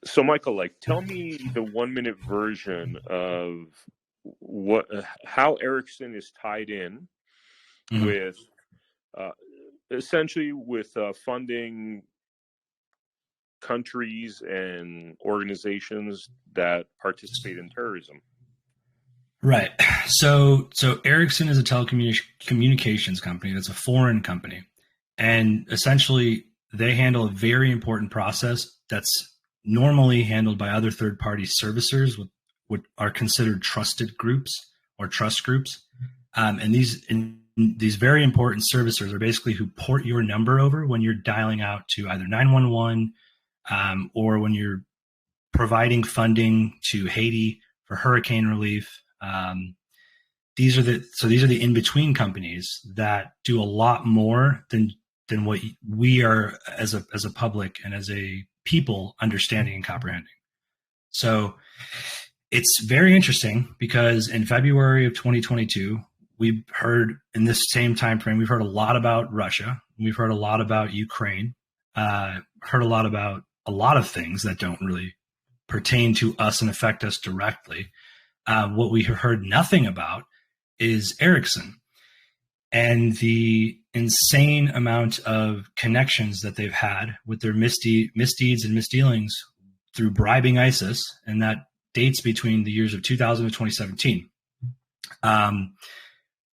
So, Michael, like, tell me the 1 minute version of how Ericsson is tied in Mhm. with, uh, essentially, with funding countries and organizations that participate in terrorism. Right. So Ericsson is a telecommunications company that's a foreign company. And essentially, they handle a very important process that's normally handled by other third party servicers, what are considered trusted groups or trust groups. And these very important servicers are basically who port your number over when you're dialing out to either 911, or when you're providing funding to Haiti for hurricane relief. These are the in between companies that do a lot more than what we are as a public and as a people understanding and comprehending. So it's very interesting because in February of 2022, we heard in this same time frame, we've heard a lot about Russia. We've heard a lot about Ukraine. Heard a lot about a lot of things that don't really pertain to us and affect us directly. What we have heard nothing about is Ericsson and the insane amount of connections that they've had with their misdeeds and misdealings through bribing ISIS, and that dates between the years of 2000 and 2017.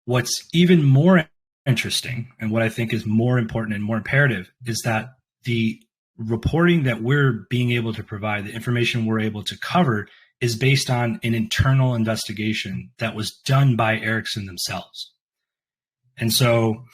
What's even more interesting, and what I think is more important and more imperative, is that the reporting that we're being able to provide, the information we're able to cover, is based on an internal investigation that was done by Ericsson themselves. And so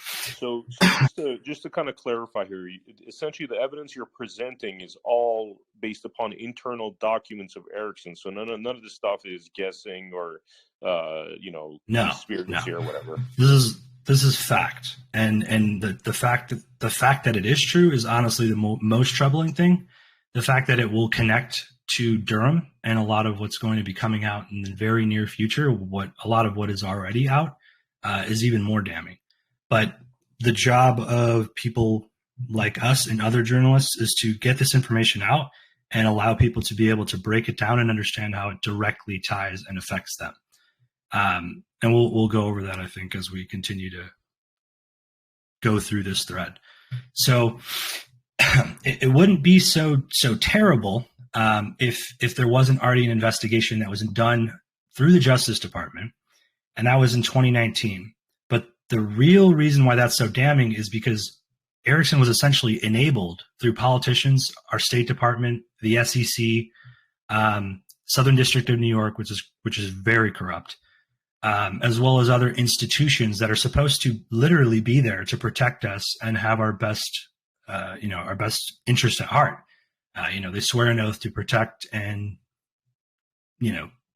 just to kind of clarify here, essentially the evidence you're presenting is all based upon internal documents of Ericsson. So none of this stuff is guessing or conspiracy or whatever. This is fact, and the fact that it is true is honestly the most troubling thing. The fact that it will connect to Durham and a lot of what's going to be coming out in the very near future, a lot of what is already out, is even more damning. But the job of people like us and other journalists is to get this information out and allow people to be able to break it down and understand how it directly ties and affects them. And we'll go over that, I think, as we continue to go through this thread. So it wouldn't be so terrible if there wasn't already an investigation that was done through the Justice Department, and that was in 2019. But the real reason why that's so damning is because Ericsson was essentially enabled through politicians, our State Department, the SEC, Southern District of New York, which is very corrupt, as well as other institutions that are supposed to literally be there to protect us and have our best interest at heart. They swear an oath to protect and,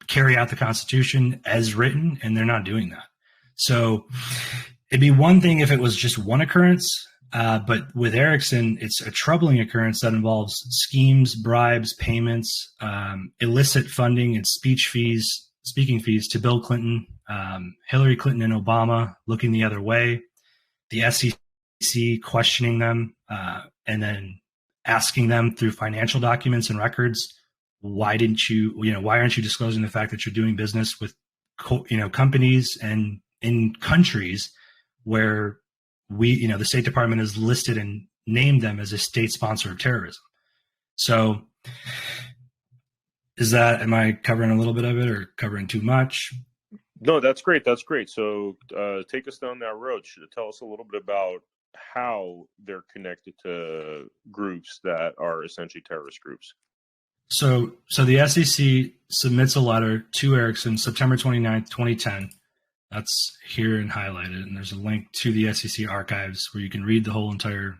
carry out the Constitution as written, and they're not doing that. So it'd be one thing if it was just one occurrence, but with Ericsson, it's a troubling occurrence that involves schemes, bribes, payments, illicit funding, and speaking fees to Bill Clinton, Hillary Clinton and Obama looking the other way, the SEC questioning them, and then asking them through financial documents and records, why aren't you disclosing the fact that you're doing business with, companies and in countries where the State Department has listed and named them as a state sponsor of terrorism. So am I covering a little bit of it or covering too much? No, that's great. That's great. So take us down that road. Tell us a little bit about how they're connected to groups that are essentially terrorist groups. So the SEC submits a letter to Ericsson September 29th, 2010. That's here and highlighted, and there's a link to the SEC archives where you can read the whole entire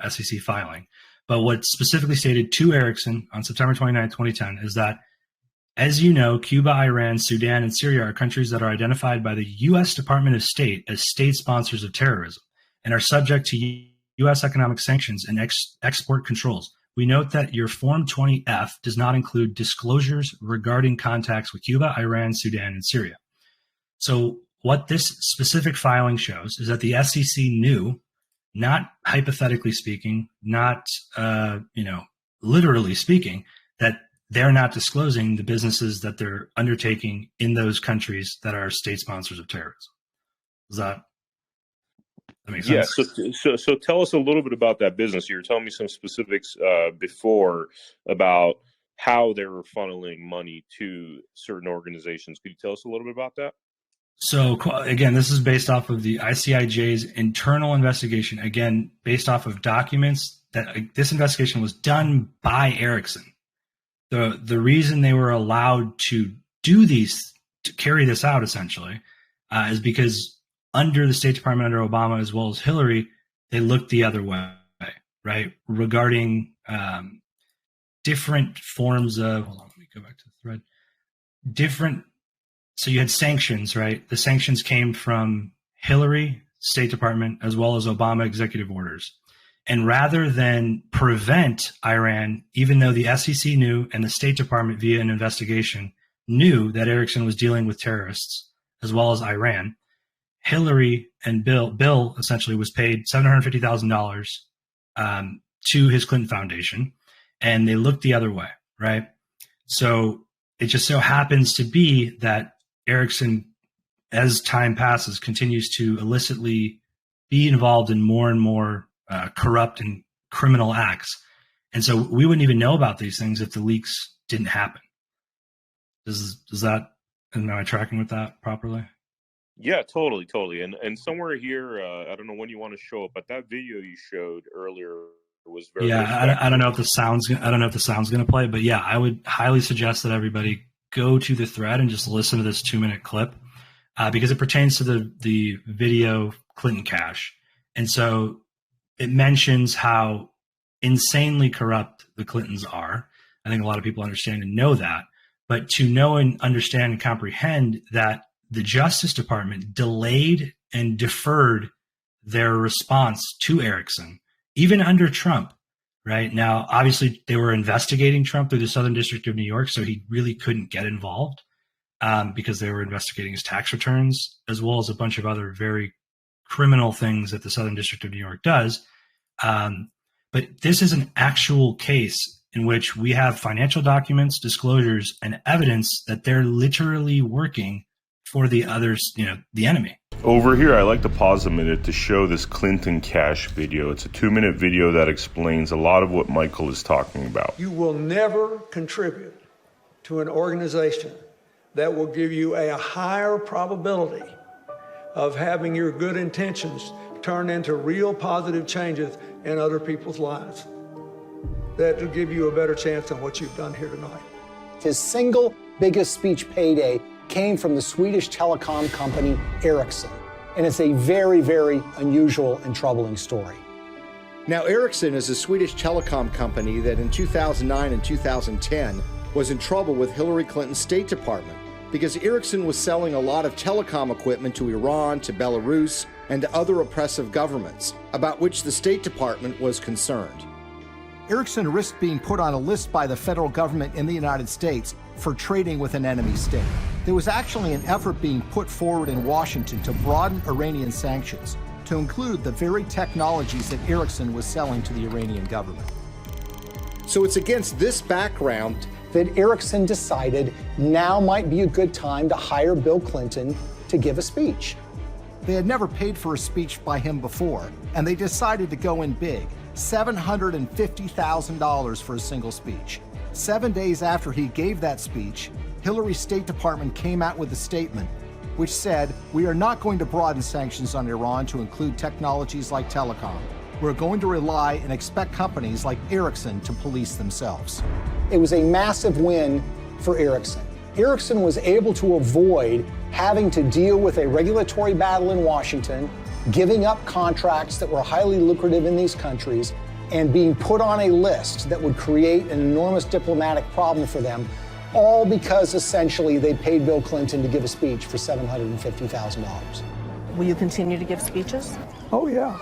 SEC filing. But what's specifically stated to Ericsson on September 29th, 2010 is that, as you know, Cuba, Iran, Sudan, and Syria are countries that are identified by the U.S. Department of State as state sponsors of terrorism and are subject to U.S. economic sanctions and export controls. We note that your Form 20F does not include disclosures regarding contacts with Cuba, Iran, Sudan, and Syria. So what this specific filing shows is that the SEC knew, not hypothetically speaking, not literally speaking, that they're not disclosing the businesses that they're undertaking in those countries that are state sponsors of terrorism. Does that make sense? So tell us a little bit about that business. You were telling me some specifics before about how they were funneling money to certain organizations. Could you tell us a little bit about that? So again, this is based off of the ICIJ's internal investigation. Again, based off of documents that this investigation was done by Ericsson. The reason they were allowed to do these, to carry this out essentially, is because under the State Department, under Obama as well as Hillary, they looked the other way, right? Regarding different forms of, hold on, let me go back to the thread. So you had sanctions, right? The sanctions came from Hillary, State Department, as well as Obama executive orders. And rather than prevent Iran, even though the SEC knew and the State Department via an investigation knew that Ericsson was dealing with terrorists as well as Iran, Hillary and Bill essentially was paid $750,000 to his Clinton Foundation, and they looked the other way, right? So it just so happens to be that Ericsson, as time passes, continues to illicitly be involved in more and more corrupt and criminal acts. And so we wouldn't even know about these things if the leaks didn't happen. Does that, am I tracking with that properly? Yeah, totally. And somewhere here, I don't know when you want to show it, but that video you showed earlier was very. Yeah, I don't know if the sound's going to play, but yeah, I would highly suggest that everybody go to the thread and just listen to this 2-minute clip because it pertains to the video Clinton cash. And so it mentions how insanely corrupt the Clintons are. I think a lot of people understand and know that. But to know and understand and comprehend that the Justice Department delayed and deferred their response to Ericsson, even under Trump, right? Now, obviously, they were investigating Trump through the Southern District of New York, so he really couldn't get involved because they were investigating his tax returns, as well as a bunch of other very criminal things that the Southern District of New York does. But this is an actual case in which we have financial documents, disclosures, and evidence that they're literally working for the others, the enemy. Over here, I like to pause a minute to show this Clinton cash video. It's a 2-minute video that explains a lot of what Michael is talking about. You will never contribute to an organization that will give you a higher probability of having your good intentions turn into real positive changes in other people's lives. That will give you a better chance than what you've done here tonight. His single biggest speech payday came from the Swedish telecom company Ericsson. And it's a very, very unusual and troubling story. Now, Ericsson is a Swedish telecom company that in 2009 and 2010 was in trouble with Hillary Clinton's State Department because Ericsson was selling a lot of telecom equipment to Iran, to Belarus, and to other oppressive governments, about which the State Department was concerned. Ericsson risked being put on a list by the federal government in the United States for trading with an enemy state. There was actually an effort being put forward in Washington to broaden Iranian sanctions to include the very technologies that Ericsson was selling to the Iranian government. So it's against this background that Ericsson decided now might be a good time to hire Bill Clinton to give a speech. They had never paid for a speech by him before, and they decided to go in big, $750,000 for a single speech. 7 days after he gave that speech, Hillary's State Department came out with a statement which said, "We are not going to broaden sanctions on Iran to include technologies like telecom. We're going to rely and expect companies like Ericsson to police themselves." It was a massive win for Ericsson. Ericsson was able to avoid having to deal with a regulatory battle in Washington, giving up contracts that were highly lucrative in these countries, and being put on a list that would create an enormous diplomatic problem for them, all because essentially they paid Bill Clinton to give a speech for $750,000. Will you continue to give speeches? Oh, yeah.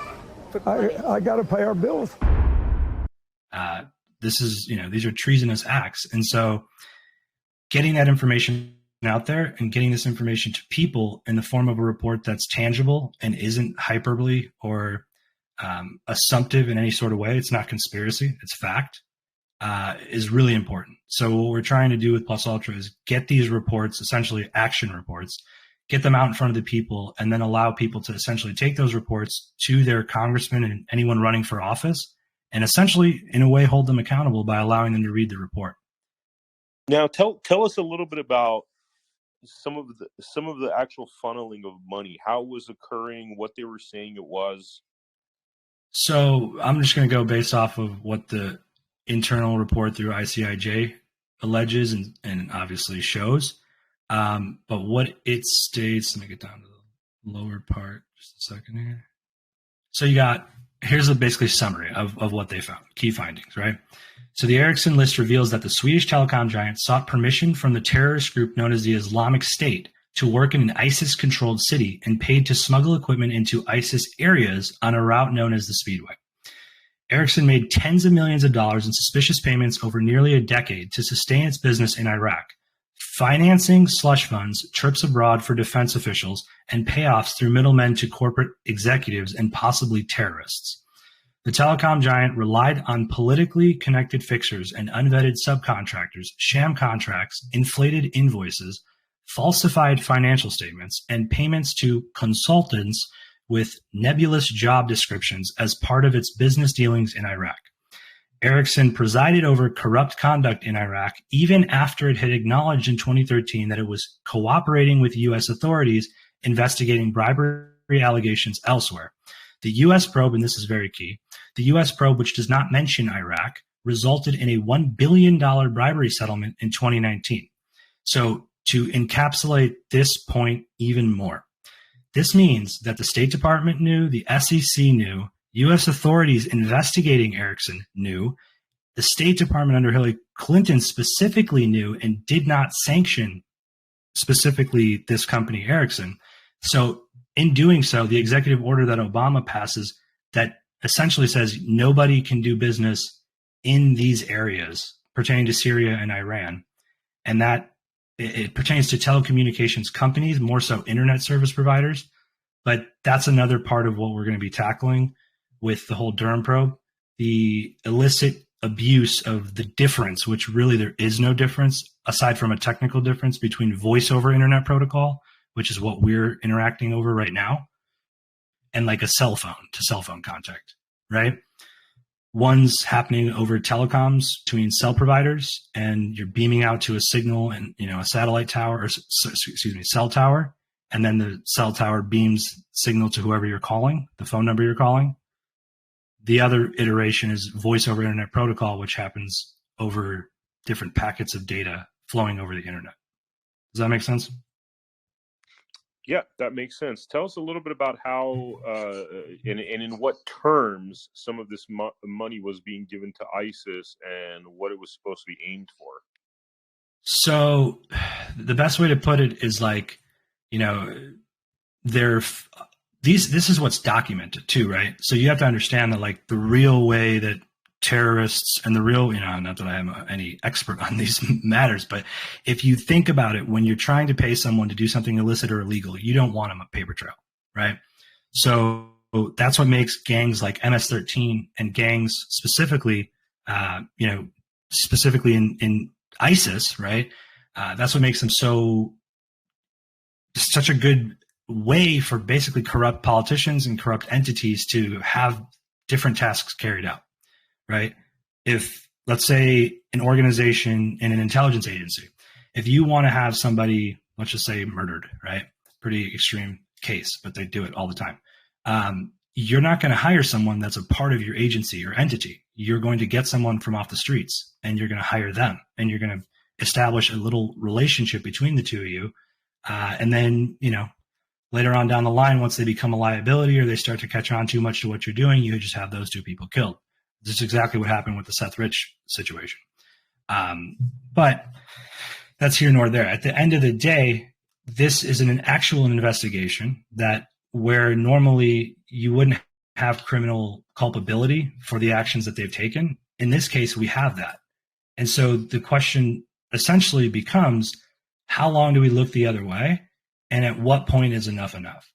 I got to pay our bills. These are treasonous acts. And so getting that information out there and getting this information to people in the form of a report that's tangible and isn't hyperbole or assumptive in any sort of way. It's not conspiracy, it's fact. is really important. So what we're trying to do with Plus Ultra is get these reports, essentially action reports, get them out in front of the people, and then allow people to essentially take those reports to their congressman and anyone running for office, and essentially, in a way, hold them accountable by allowing them to read the report. Now, tell us a little bit about some of the actual funneling of money, how it was occurring, what they were saying it was. So I'm just going to go based off of what the internal report through ICIJ alleges and obviously shows. But what it states, let me get down to the lower part just a second here. So here's a basically summary of what they found, key findings, right? So the Ericsson list reveals that the Swedish telecom giant sought permission from the terrorist group known as the Islamic State to work in an ISIS-controlled city and paid to smuggle equipment into ISIS areas on a route known as the Speedway. Ericsson made tens of millions of dollars in suspicious payments over nearly a decade to sustain its business in Iraq, financing slush funds, trips abroad for defense officials, and payoffs through middlemen to corporate executives and possibly terrorists. The telecom giant relied on politically connected fixers and unvetted subcontractors, sham contracts, inflated invoices, falsified financial statements, and payments to consultants with nebulous job descriptions as part of its business dealings in Iraq. Ericsson presided over corrupt conduct in Iraq even after it had acknowledged in 2013 that it was cooperating with U.S. authorities investigating bribery allegations elsewhere. The U.S. probe, and this is very key, the U.S. probe, which does not mention Iraq, resulted in a $1 billion bribery settlement in 2019. So to encapsulate this point even more, this means that the State Department knew, the SEC knew, U.S. authorities investigating Ericsson knew, the State Department under Hillary Clinton specifically knew and did not sanction specifically this company, Ericsson. So in doing so, the executive order that Obama passes that essentially says nobody can do business in these areas pertaining to Syria and Iran, and that it pertains to telecommunications companies, more so internet service providers. But that's another part of what we're going to be tackling with the whole Durham probe, the illicit abuse of the difference, which really there is no difference aside from a technical difference between voice over internet protocol, which is what we're interacting over right now, and like a cell phone to cell phone contact, right? One's happening over telecoms between cell providers, and you're beaming out to a signal and, a satellite tower, or cell tower. And then the cell tower beams signal to whoever you're calling, the phone number you're calling. The other iteration is voice over internet protocol, which happens over different packets of data flowing over the internet. Does that make sense? Yeah, that makes sense. Tell us a little bit about how and in what terms some of this money was being given to ISIS and what it was supposed to be aimed for. So the best way to put it is like, this is what's documented too, right? So you have to understand that like the real way that terrorists and the real, not that I am any expert on these matters, but if you think about it, when you're trying to pay someone to do something illicit or illegal, you don't want them a paper trail, right? So that's what makes gangs like MS-13 and gangs specifically, specifically in ISIS, right? That's what makes them such a good way for basically corrupt politicians and corrupt entities to have different tasks carried out, right? If, let's say, an organization in an intelligence agency, if you want to have somebody, let's just say, murdered, right? Pretty extreme case, but they do it all the time. You're not going to hire someone that's a part of your agency or entity. You're going to get someone from off the streets, and you're going to hire them, and you're going to establish a little relationship between the two of you. And then, later on down the line, once they become a liability or they start to catch on too much to what you're doing, you just have those two people killed. This is exactly what happened with the Seth Rich situation. But that's here nor there. At the end of the day, this is an actual investigation that where normally you wouldn't have criminal culpability for the actions that they've taken. In this case, we have that. And so the question essentially becomes, how long do we look the other way? And at what point is enough enough?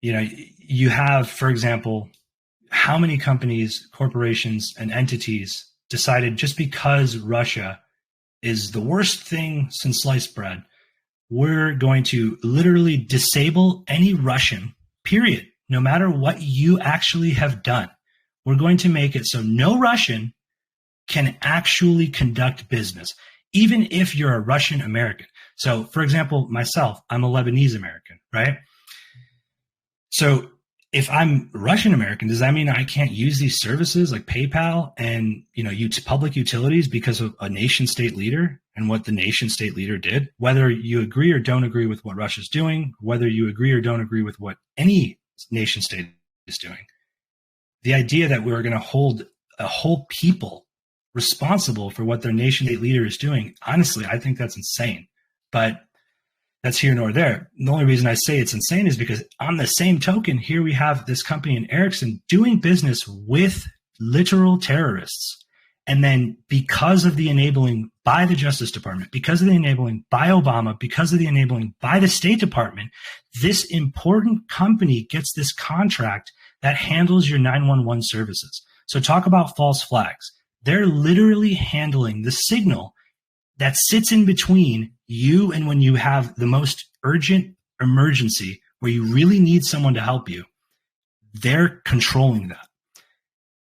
You have, for example, how many companies, corporations, and entities decided just because Russia is the worst thing since sliced bread, we're going to literally disable any Russian, period, no matter what you actually have done. We're going to make it so no Russian can actually conduct business, even if you're a Russian American. So, for example, myself, I'm a Lebanese American, right? So if I'm Russian American, does that mean I can't use these services like PayPal and, public utilities because of a nation state leader and what the nation state leader did? Whether you agree or don't agree with what Russia's doing, whether you agree or don't agree with what any nation state is doing, the idea that we're going to hold a whole people responsible for what their nation state leader is doing, honestly, I think that's insane. But that's here nor there. The only reason I say it's insane is because on the same token, here we have this company in Ericsson doing business with literal terrorists. And then because of the enabling by the Justice Department, because of the enabling by Obama, because of the enabling by the State Department, this important company gets this contract that handles your 911 services. So talk about false flags. They're literally handling the signal that sits in between you and when you have the most urgent emergency where you really need someone to help you. They're controlling that.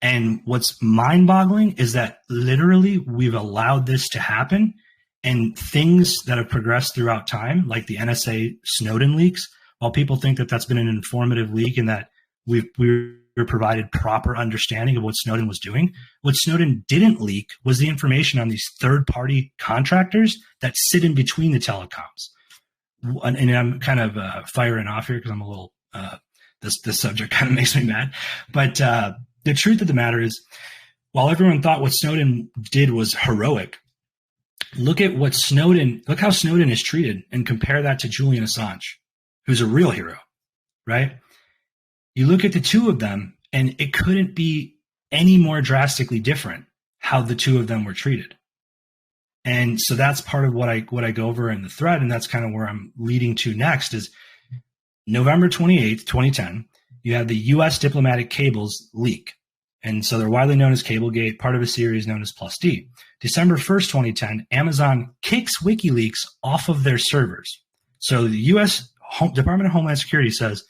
And what's mind-boggling is that literally we've allowed this to happen, and things that have progressed throughout time, like the NSA Snowden leaks, while people think that that's been an informative leak and that we were provided proper understanding of what Snowden was doing, what Snowden didn't leak was the information on these third-party contractors that sit in between the telecoms. And I'm kind of firing off here because I'm a little this subject kind of makes me mad. But the truth of the matter is, while everyone thought what Snowden did was heroic, look how Snowden is treated and compare that to Julian Assange, who's a real hero, right? You look at the two of them, and it couldn't be any more drastically different how the two of them were treated. And so that's part of what I go over in the thread, and that's kind of where I'm leading to next is November 28th, 2010, you have the U.S. diplomatic cables leak. And so they're widely known as Cablegate, part of a series known as Plus D. December 1st, 2010, Amazon kicks WikiLeaks off of their servers. So the U.S. Department of Homeland Security says,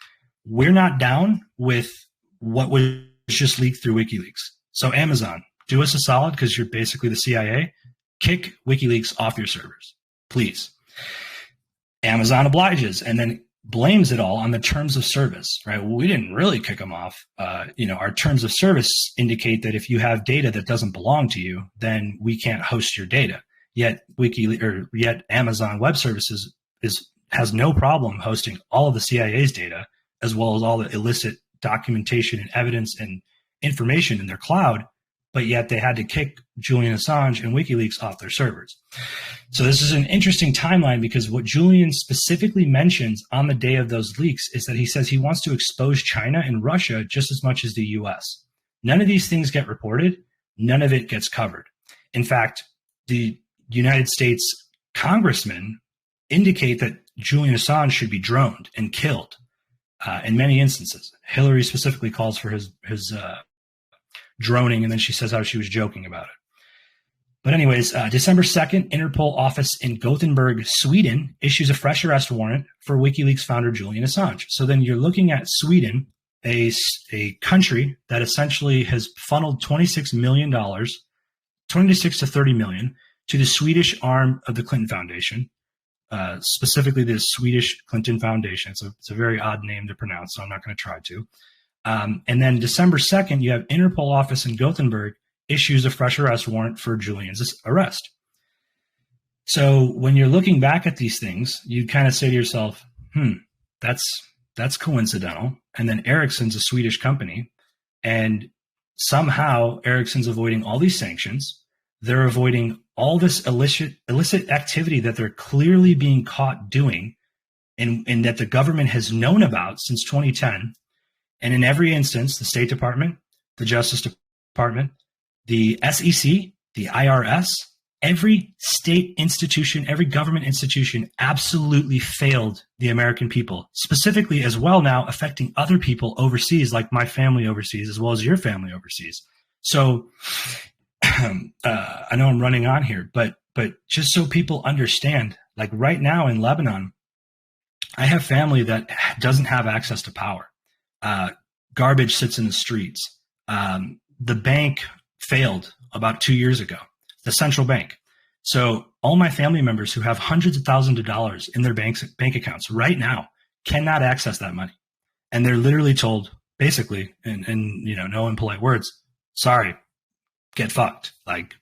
we're not down with what was just leaked through WikiLeaks. So Amazon, do us a solid because you're basically the CIA. Kick WikiLeaks off your servers, please. Amazon obliges and then blames it all on the terms of service, right? Well, we didn't really kick them off. Our terms of service indicate that if you have data that doesn't belong to you, then we can't host your data. Yet Amazon Web Services has no problem hosting all of the CIA's data, as well as all the illicit documentation and evidence and information in their cloud, but yet they had to kick Julian Assange and WikiLeaks off their servers. So this is an interesting timeline because what Julian specifically mentions on the day of those leaks is that he says he wants to expose China and Russia just as much as the US. None of these things get reported. None of it gets covered. In fact, the United States congressmen indicate that Julian Assange should be droned and killed. In many instances, Hillary specifically calls for his droning, and then she says how she was joking about it. But anyways, December 2nd, Interpol office in Gothenburg, Sweden, issues a fresh arrest warrant for WikiLeaks founder Julian Assange. So then you're looking at Sweden, a country that essentially has funneled $26 million, 26 to 30 million, to the Swedish arm of the Clinton Foundation. Specifically the Swedish Clinton Foundation. It's a very odd name to pronounce, so I'm not going to try to. And then December 2nd, you have Interpol office in Gothenburg issues a fresh arrest warrant for Julian's arrest. So when you're looking back at these things, you kind of say to yourself, that's coincidental. And then Ericsson's a Swedish company, and somehow Ericsson's avoiding all these sanctions. They're avoiding all this illicit activity that they're clearly being caught doing and that the government has known about since 2010. And in every instance, the State Department, the Justice Department, the SEC, the IRS, Every state institution, every government institution absolutely failed the American people, specifically as well now affecting other people overseas, like my family overseas, as well as your family overseas. So I know I'm running on here, but just so people understand, like right now in Lebanon, I have family that doesn't have access to power. Garbage sits in the streets. The bank failed about 2 years ago, the central bank. So all my family members who have hundreds of thousands of dollars in their bank accounts right now cannot access that money. And they're literally told, basically, in no impolite words, sorry, get fucked. Like,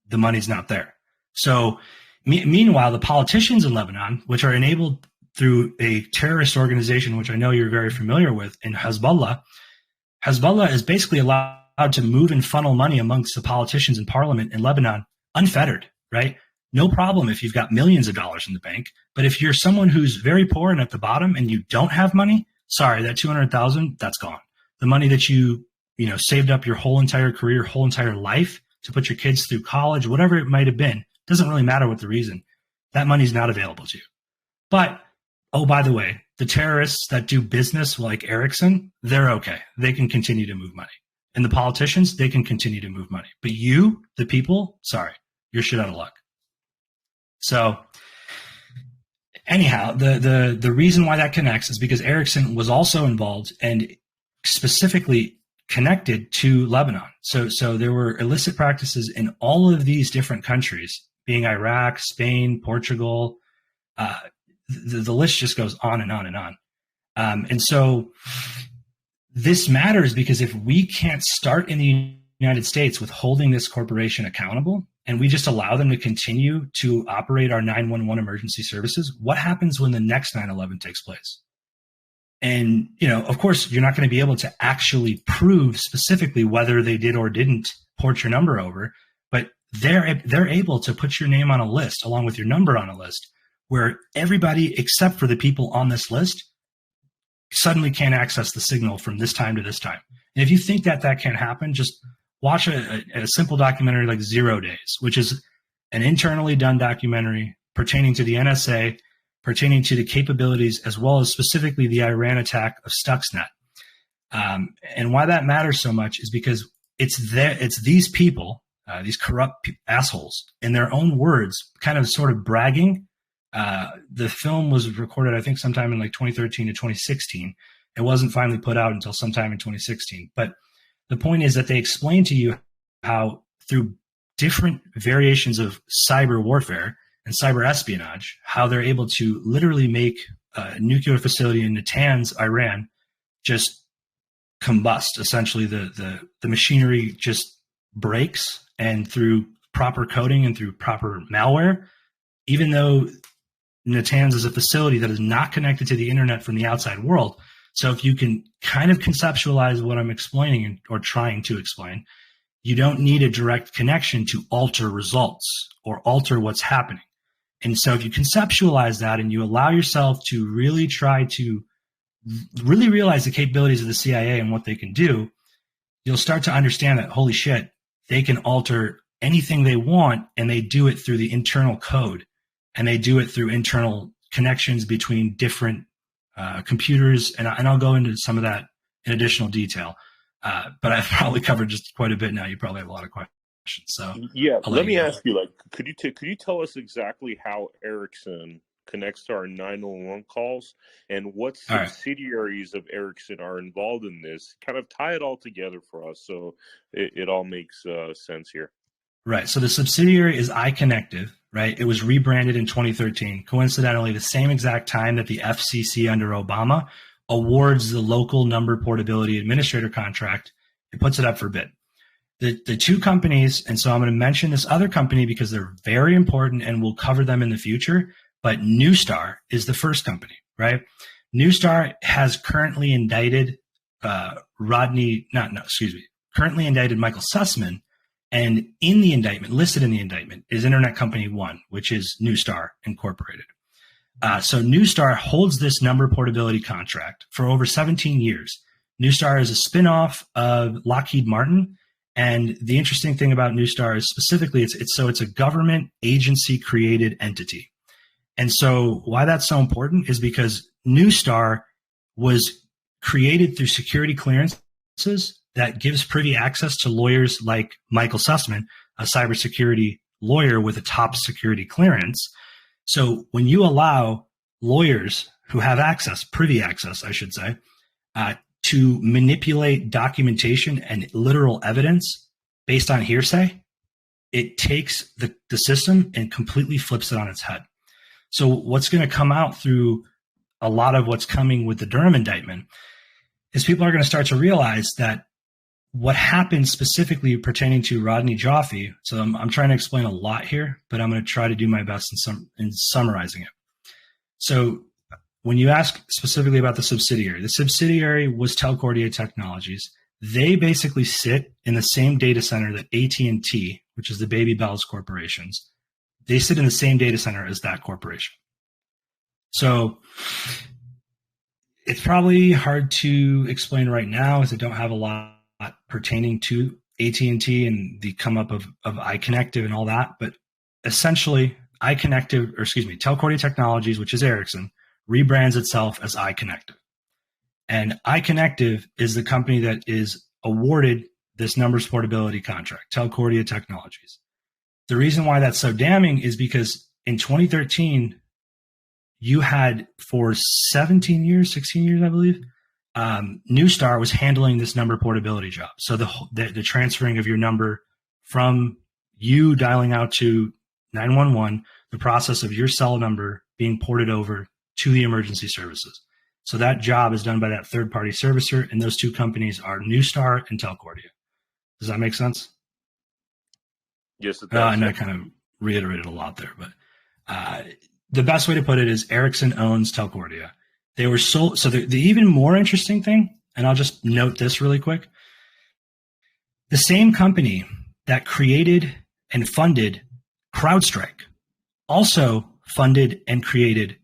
the money's not there. So meanwhile, the politicians in Lebanon, which are enabled through a terrorist organization, which I know you're very familiar with, in Hezbollah is basically allowed to move and funnel money amongst the politicians in parliament in Lebanon unfettered, right? No problem if you've got millions of dollars in the bank. But if you're someone who's very poor and at the bottom and you don't have money, sorry, that 200,000, that's gone. The money that you saved up your whole entire career, whole entire life to put your kids through college, whatever it might have been, doesn't really matter what the reason. That money's not available to you. But, oh, by the way, the terrorists that do business like Ericsson, they're okay. They can continue to move money. And the politicians, they can continue to move money. But you, the people, sorry, you're shit out of luck. So anyhow, the reason why that connects is because Ericsson was also involved and specifically connected to Lebanon. So there were illicit practices in all of these different countries, being Iraq, Spain, Portugal. The list just goes on and on and on. And so this matters because if we can't start in the United States with holding this corporation accountable, and we just allow them to continue to operate our 911 emergency services, what happens when the next 9/11 takes place? And, of course, you're not going to be able to actually prove specifically whether they did or didn't port your number over, but they're able to put your name on a list along with your number on a list where everybody except for the people on this list suddenly can't access the signal from this time to this time. And if you think that can't happen, just watch a simple documentary like 0 Days, which is an internally done documentary pertaining to the NSA, pertaining to the capabilities, as well as specifically the Iran attack of Stuxnet. And why that matters so much is because it's these people, these corrupt assholes, in their own words, kind of sort of bragging. The film was recorded, I think, sometime in like 2013 to 2016. It wasn't finally put out until sometime in 2016. But the point is that they explain to you how through different variations of cyber warfare and cyber espionage, how they're able to literally make a nuclear facility in Natanz, Iran, just combust. Essentially, the machinery just breaks, and through proper coding and through proper malware, even though Natanz is a facility that is not connected to the internet from the outside world. So if you can kind of conceptualize what I'm explaining or trying to explain, you don't need a direct connection to alter results or alter what's happening. And so if you conceptualize that and you allow yourself to really try to really realize the capabilities of the CIA and what they can do, you'll start to understand that, holy shit, they can alter anything they want, and they do it through the internal code, and they do it through internal connections between different computers. And I'll go into some of that in additional detail. But I've probably covered just quite a bit now. You probably have a lot of questions. So yeah, let me ask you, could you tell us exactly how Ericsson connects to our 911 calls and what subsidiaries of Ericsson are involved in this? Kind of tie it all together for us so it all makes sense here. Right. So the subsidiary is iConnective, right? It was rebranded in 2013, coincidentally the same exact time that the FCC under Obama awards the local number portability administrator contract. It puts it up for bid. The two companies, and so I'm going to mention this other company because they're very important and we'll cover them in the future, but Neustar is the first company, right? Neustar has currently indicted currently indicted Michael Sussman. And in the indictment, listed in the indictment, is Internet Company One, which is Neustar Incorporated. So Neustar holds this number portability contract for over 17 years. Neustar is a spinoff of Lockheed Martin, And the interesting thing about Neustar is specifically it's a government agency created entity. And so why that's so important is because Neustar was created through security clearances that gives privy access to lawyers like Michael Sussman, a cybersecurity lawyer with a top security clearance. So when you allow lawyers who have access, privy access, I should say, to manipulate documentation and literal evidence based on hearsay, it takes the system and completely flips it on its head. So what's going to come out through a lot of what's coming with the Durham indictment is people are going to start to realize that what happened specifically pertaining to Rodney Joffe. So I'm trying to explain a lot here, but I'm going to try to do my best in summarizing it. So when you ask specifically about the subsidiary was Telcordia Technologies. They basically sit in the same data center that AT&T, which is the Baby Bells corporations, they sit in the same data center as that corporation. So it's probably hard to explain right now as I don't have a lot pertaining to AT&T and the come up of iConnective and all that. But essentially, Telcordia Technologies, which is Ericsson, rebrands itself as iConnective. And iConnective is the company that is awarded this numbers portability contract, Telcordia Technologies. The reason why that's so damning is because in 2013, you had for 16 years, I believe, Neustar was handling this number portability job. So the transferring of your number from you dialing out to 911, the process of your cell number being ported over to the emergency services. So that job is done by that third-party servicer, and those two companies are Neustar and Telcordia. Does that make sense? Yes, it does. And I kind of reiterated a lot there, but the best way to put it is Ericsson owns Telcordia. They were sold. So the even more interesting thing, and I'll just note this really quick. The same company that created and funded CrowdStrike also funded and created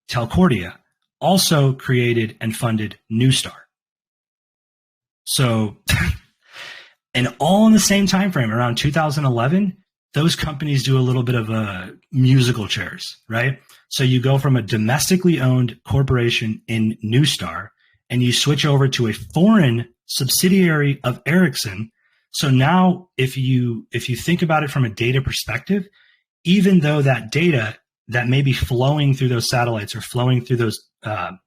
Telcordia, also created and funded Neustar. So, and all in the same time frame, around 2011, those companies do a little bit of a musical chairs, right? So you go from a domestically owned corporation in Neustar, and you switch over to a foreign subsidiary of Ericsson. So now, if you think about it from a data perspective, even though that data that may be flowing through those satellites or flowing through those that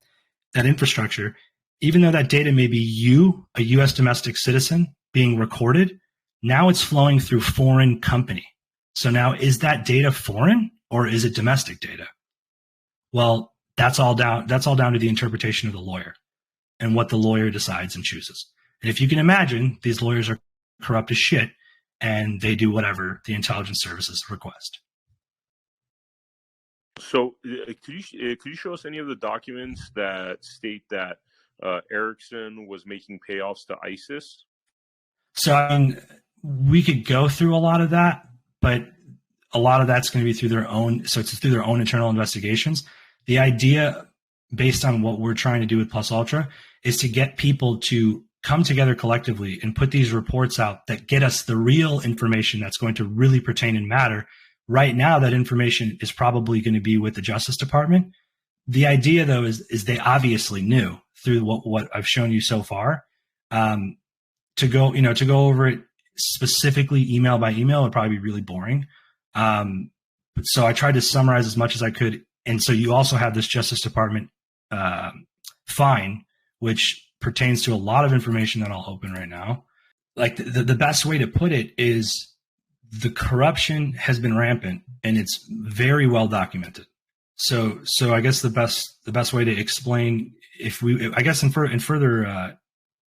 infrastructure, even though that data may be you, a U.S. domestic citizen, being recorded, now it's flowing through foreign company. So now, is that data foreign or is it domestic data? Well, that's all down to the interpretation of the lawyer and what the lawyer decides and chooses. And if you can imagine, these lawyers are corrupt as shit, and they do whatever the intelligence services request. So, could you show us any of the documents that state that Ericsson was making payoffs to ISIS? So, I mean, we could go through a lot of that, but a lot of that's going to be through their own. So it's through their own internal investigations. The idea, based on what we're trying to do with Plus Ultra, is to get people to come together collectively and put these reports out that get us the real information that's going to really pertain and matter. Right now, that information is probably going to be with the Justice Department. The idea, though, is they obviously knew through what I've shown you so far. To go over it specifically email by email would probably be really boring. So I tried to summarize as much as I could. And so you also have this Justice Department fine, which pertains to a lot of information that I'll open right now. Like the best way to put it is the corruption has been rampant and it's very well documented. So I guess the best way to explain, in further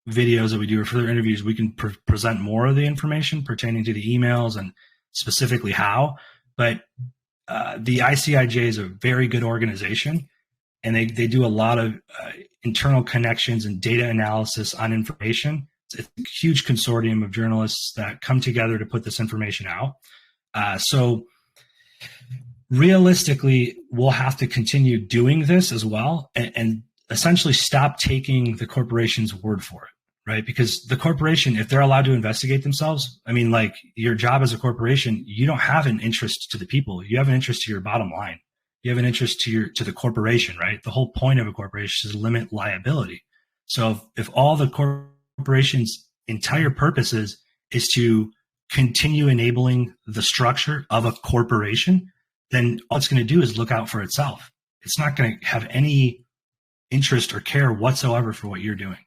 videos that we do or further interviews, we can present more of the information pertaining to the emails and specifically how. But the ICIJ is a very good organization, and they do a lot of internal connections and data analysis on information. It's a huge consortium of journalists that come together to put this information out. So realistically, we'll have to continue doing this as well and essentially stop taking the corporation's word for it, right? Because the corporation, if they're allowed to investigate themselves, I mean, like your job as a corporation, you don't have an interest to the people. You have an interest to your bottom line. You have an interest to the corporation, right? The whole point of a corporation is to limit liability. So if all the corporation's entire purpose is to continue enabling the structure of a corporation, then all it's going to do is look out for itself. It's not going to have any interest or care whatsoever for what you're doing.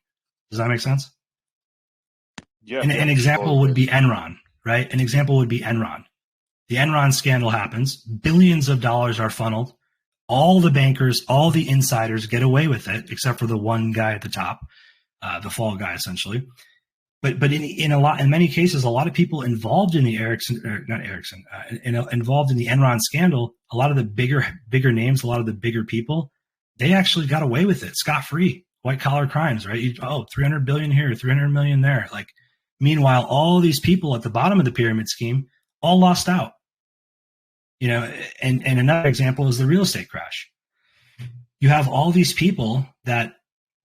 Does that make sense? Yeah. An example would be Enron, right? An example would be Enron. The Enron scandal happens. Billions of dollars are funneled. All the bankers, all the insiders get away with it, except for the one guy at the top, the fall guy, essentially. But in many cases, a lot of people involved in the involved in the Enron scandal, a lot of the bigger names, a lot of the bigger people, they actually got away with it scot-free. White collar crimes, right? 300 billion here, 300 million there. Like, meanwhile, all these people at the bottom of the pyramid scheme all lost out. You know, and another example is the real estate crash. You have all these people that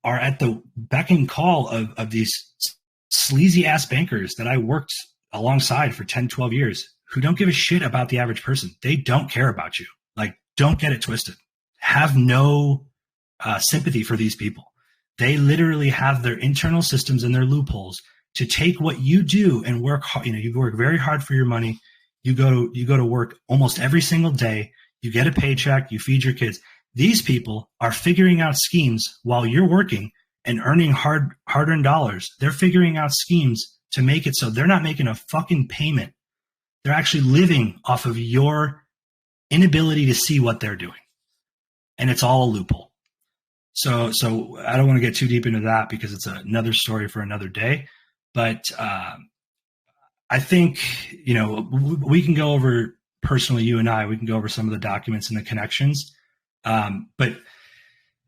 are at the beck and call of these sleazy ass bankers that I worked alongside for 10, 12 years who don't give a shit about the average person. They don't care about you. Like, don't get it twisted. Have no sympathy for these people. They literally have their internal systems and their loopholes to take what you do and work hard. You know, you work very hard for your money. You go to work almost every single day. You get a paycheck. You feed your kids. These people are figuring out schemes while you're working and earning hard-earned dollars. They're figuring out schemes to make it so they're not making a fucking payment. They're actually living off of your inability to see what they're doing. And it's all a loophole. So I don't want to get too deep into that because it's another story for another day. But I think, you know, we can go over, personally, you and I, we can go over some of the documents and the connections. But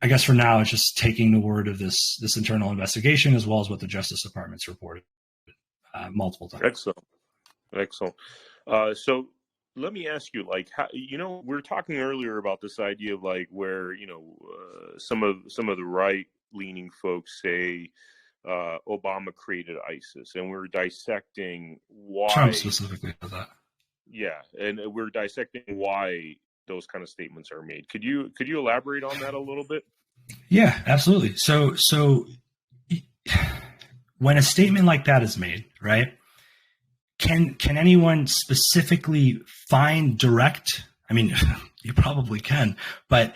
I guess for now, it's just taking the word of this internal investigation as well as what the Justice Department's reported multiple times. Excellent. So let me ask you, like, how, you know, we were talking earlier about this idea of like where, you know, some of the right-leaning folks say Obama created ISIS, and we're dissecting why. Trump specifically does that. Yeah, and we're dissecting why those kind of statements are made. Could you elaborate on that a little bit? Yeah, absolutely. So when a statement like that is made, right? Can anyone specifically find direct? I mean, you probably can, but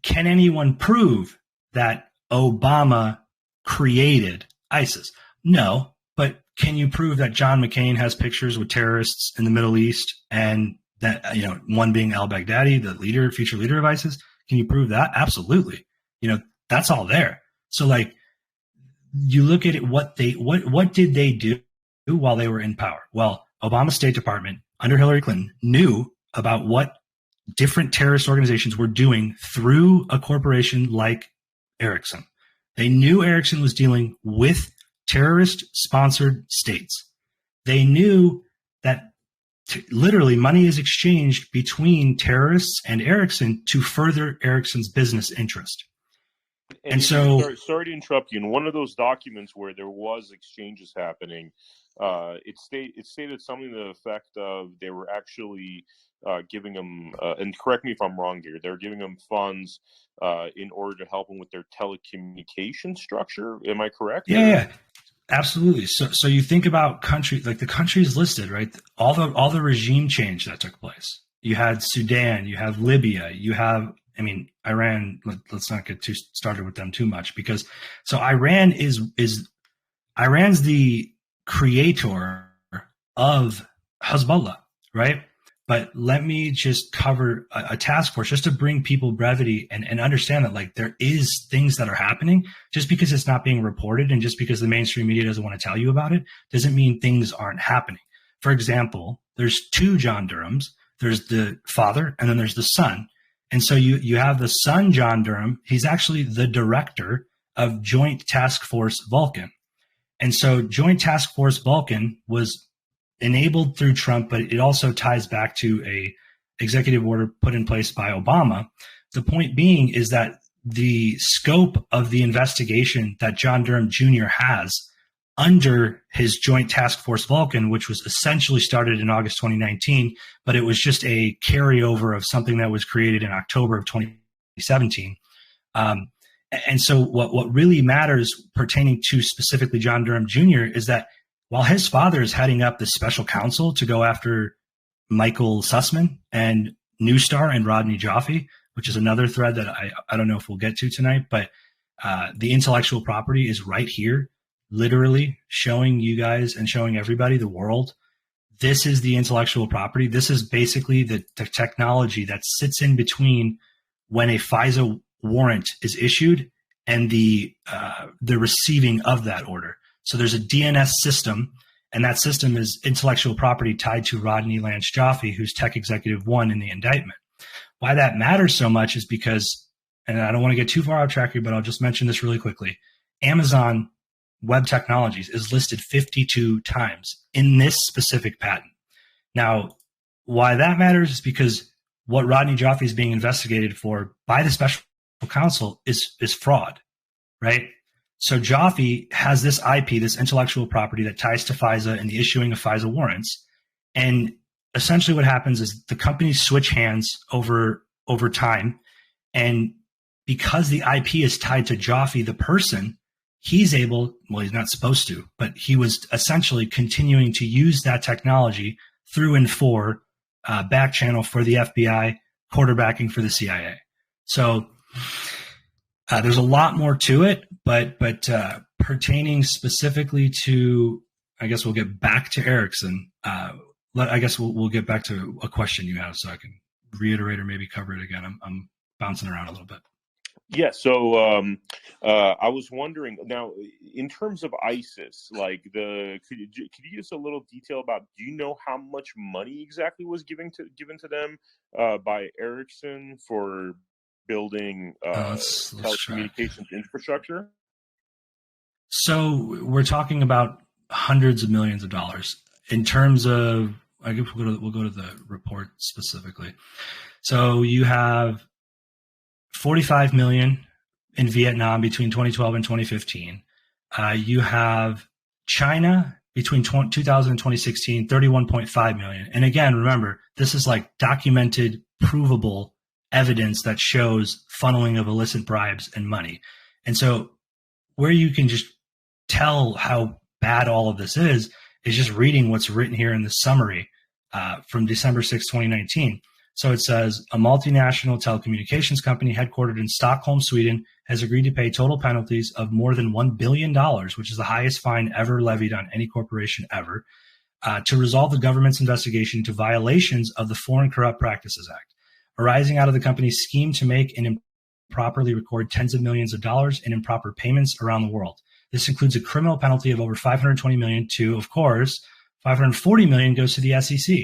can anyone prove that Obama created ISIS? No, but can you prove that John McCain has pictures with terrorists in the Middle East and that, you know, one being al-Baghdadi, the future leader of ISIS? Can you prove that? Absolutely. You know, that's all there. So like, you look at it, what did they do while they were in power? Well, Obama's State Department under Hillary Clinton knew about what different terrorist organizations were doing through a corporation like Ericsson. They knew Ericsson was dealing with terrorist-sponsored states. They knew that literally money is exchanged between terrorists and Ericsson to further Ericsson's business interest. And so, sorry to interrupt you. In one of those documents where there was exchanges happening, it stated something to the effect of they were actually giving them, and correct me if I'm wrong here, they're giving them funds in order to help them with their telecommunication structure. Am I correct? Yeah, absolutely. So you think about countries, like the countries listed, right? All the regime change that took place. You had Sudan, you have Libya, you have, I mean, Iran. Let's not get too started with them too much, because so Iran Iran's the creator of Hezbollah, right? But let me just cover a task force just to bring people brevity and understand that like there is things that are happening. Just because it's not being reported and just because the mainstream media doesn't want to tell you about it doesn't mean things aren't happening. For example, there's two John Durhams. There's the father and then there's the son. And so you have the son, John Durham. He's actually the director of Joint Task Force Vulcan. And so Joint Task Force Vulcan was enabled through Trump, but it also ties back to a executive order put in place by Obama. The point being is that the scope of the investigation that John Durham Jr. has under his Joint Task Force Vulcan, which was essentially started in August 2019, but it was just a carryover of something that was created in October of 2017. And so what really matters pertaining to specifically John Durham Jr. is that while his father is heading up the special counsel to go after Michael Sussman and Newstar and Rodney Jaffe, which is another thread that I don't know if we'll get to tonight, but the intellectual property is right here, literally showing you guys and showing everybody, the world. This is the intellectual property. This is basically the technology that sits in between when a FISA warrant is issued and the receiving of that order. So there's a DNS system, and that system is intellectual property tied to Rodney Lance Jaffe, who's Tech Executive 1 in the indictment. Why that matters so much is because, and I don't want to get too far off track here, but I'll just mention this really quickly. Amazon Web Technologies is listed 52 times in this specific patent. Now, why that matters is because what Rodney Jaffe is being investigated for by the special counsel is fraud, right? So Jaffe has this IP, this intellectual property that ties to FISA and the issuing of FISA warrants. And essentially what happens is the companies switch hands over time. And because the IP is tied to Jaffe, the person, he's able, well, he's not supposed to, but he was essentially continuing to use that technology through and for back channel for the FBI, quarterbacking for the CIA. So there's a lot more to it, but pertaining specifically to, I guess we'll get back to Erickson. I guess we'll get back to a question you have so I can reiterate or maybe cover it again. I'm bouncing around a little bit. Yeah, so I was wondering now, in terms of ISIS, like could you give us a little detail about? Do you know how much money exactly was given to them by Ericsson for building let's telecommunications infrastructure? So we're talking about hundreds of millions of dollars. In terms of, I guess we'll go to the report specifically. So you have 45 million in Vietnam between 2012 and 2015. You have China between 2000 and 2016, 31.5 million. And again, remember, this is like documented, provable evidence that shows funneling of illicit bribes and money. And so where you can just tell how bad all of this is just reading what's written here in the summary from December 6, 2019. So it says, a multinational telecommunications company headquartered in Stockholm, Sweden, has agreed to pay total penalties of more than $1 billion, which is the highest fine ever levied on any corporation ever, to resolve the government's investigation into violations of the Foreign Corrupt Practices Act, arising out of the company's scheme to make and improperly record tens of millions of dollars in improper payments around the world. This includes a criminal penalty of over $520 million to, of course, $540 million goes to the SEC.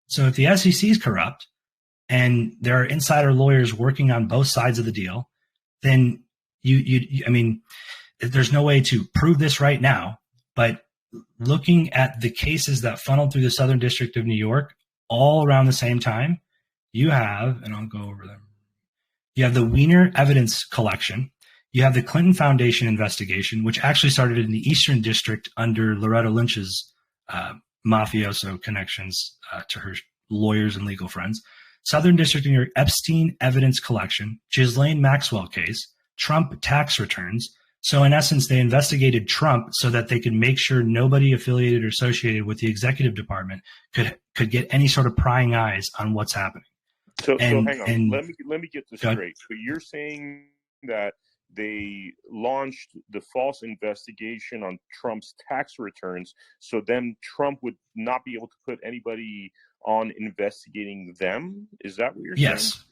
So if the SEC is corrupt, and there are insider lawyers working on both sides of the deal, then I mean, there's no way to prove this right now, but looking at the cases that funneled through the Southern District of New York all around the same time, you have, and I'll go over them. You have the Wiener evidence collection. You have the Clinton Foundation investigation, which actually started in the Eastern District under Loretta Lynch's mafioso connections to her lawyers and legal friends. Southern District of New York, Epstein evidence collection, Ghislaine Maxwell case, Trump tax returns. So in essence, they investigated Trump so that they could make sure nobody affiliated or associated with the executive department could get any sort of prying eyes on what's happening. So hang on, let me get this straight. So you're saying that they launched the false investigation on Trump's tax returns, so then Trump would not be able to put anybody on investigating them? Is that what you're saying? Yes,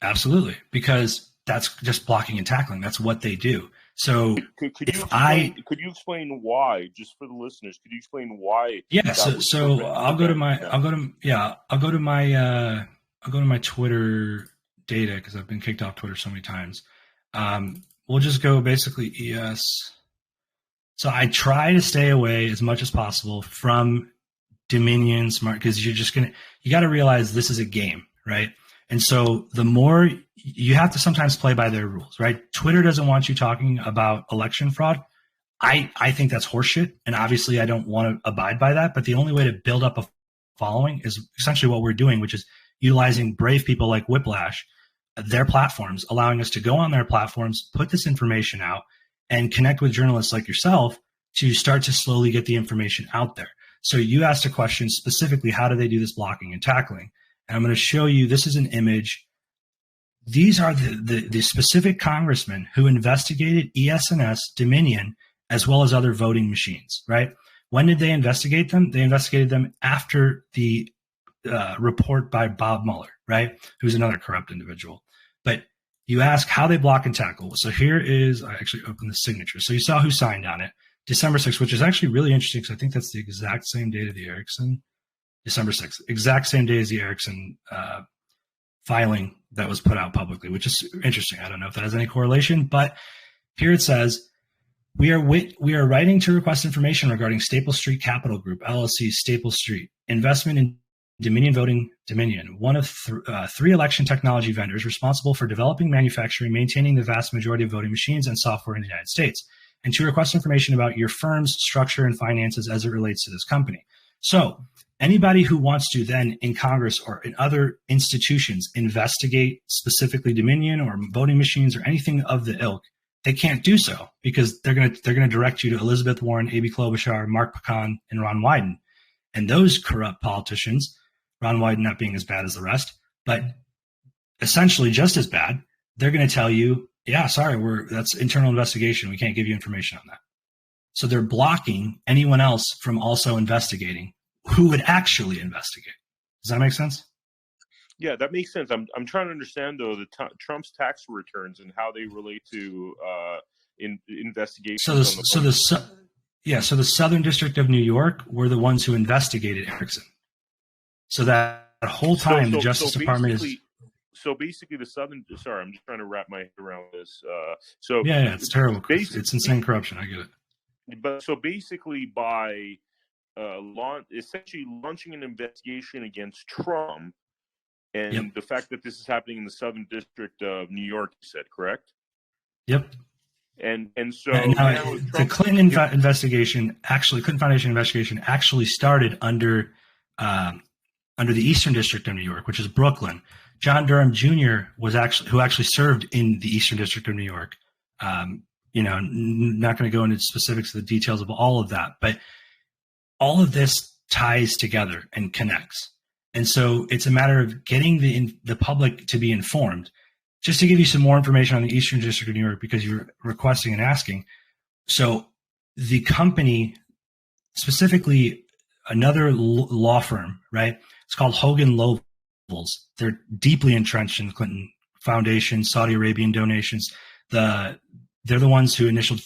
absolutely. Because that's just blocking and tackling. That's what they do. So could you explain why, just for the listeners, could you explain why? Yeah. So I'll go to my Twitter data because I've been kicked off Twitter so many times. We'll just go basically ES. So I try to stay away as much as possible from Dominion Smart, because you got to realize this is a game, right? And so the more you have to sometimes play by their rules, right? Twitter doesn't want you talking about election fraud. I think that's horseshit, and obviously I don't want to abide by that. But the only way to build up a following is essentially what we're doing, which is utilizing brave people like Whiplash, their platforms, allowing us to go on their platforms, put this information out, and connect with journalists like yourself to start to slowly get the information out there. So you asked a question specifically, how do they do this blocking and tackling? And I'm going to show you, this is an image. These are the specific congressmen who investigated ES&S, Dominion, as well as other voting machines, right? When did they investigate them? They investigated them after the report by Bob Mueller, right? Who's another corrupt individual. But you ask how they block and tackle. So here is, I actually opened the signature. So you saw who signed on it. December 6th, which is actually really interesting because I think that's the exact same date of the Ericsson. December 6th, exact same day as the Ericsson filing that was put out publicly, which is interesting. I don't know if that has any correlation, but here it says, we are writing to request information regarding Staple Street Capital Group, LLC, Staple Street, investment in Dominion Voting Dominion, one of three election technology vendors responsible for developing, manufacturing, maintaining the vast majority of voting machines and software in the United States, and to request information about your firm's structure and finances as it relates to this company. So anybody who wants to then in Congress or in other institutions investigate specifically Dominion or voting machines or anything of the ilk, they can't do so because they're going to direct you to Elizabeth Warren, Amy Klobuchar, Mark Pecan, and Ron Wyden. And those corrupt politicians, Ron Wyden not being as bad as the rest, but essentially just as bad, they're going to tell you, yeah, sorry, that's internal investigation. We can't give you information on that. So they're blocking anyone else from also investigating who would actually investigate. Does that make sense? Yeah, that makes sense. I'm trying to understand though Trump's tax returns and how they relate to investigations. So the Southern District of New York were the ones who investigated Ericsson. So that whole time the Justice Department is. So basically, the Southern. Sorry, I'm just trying to wrap my head around this. Yeah, it's terrible. It's insane corruption. I get it. But so basically, by essentially launching an investigation against Trump. And the fact that this is happening in the Southern District of New York, you said, correct? Yep. And so the Clinton investigation, Clinton Foundation investigation, actually started under the Eastern District of New York, which is Brooklyn. John Durham Jr. who actually served in the Eastern District of New York. Not going to go into specifics of the details of all of that, but all of this ties together and connects. And so it's a matter of getting the public to be informed. Just to give you some more information on the Eastern District of New York, because you're requesting and asking. So the company, specifically another law firm, right? It's called Hogan Lovells. They're deeply entrenched in the Clinton Foundation, Saudi Arabian donations. They're the ones who initialed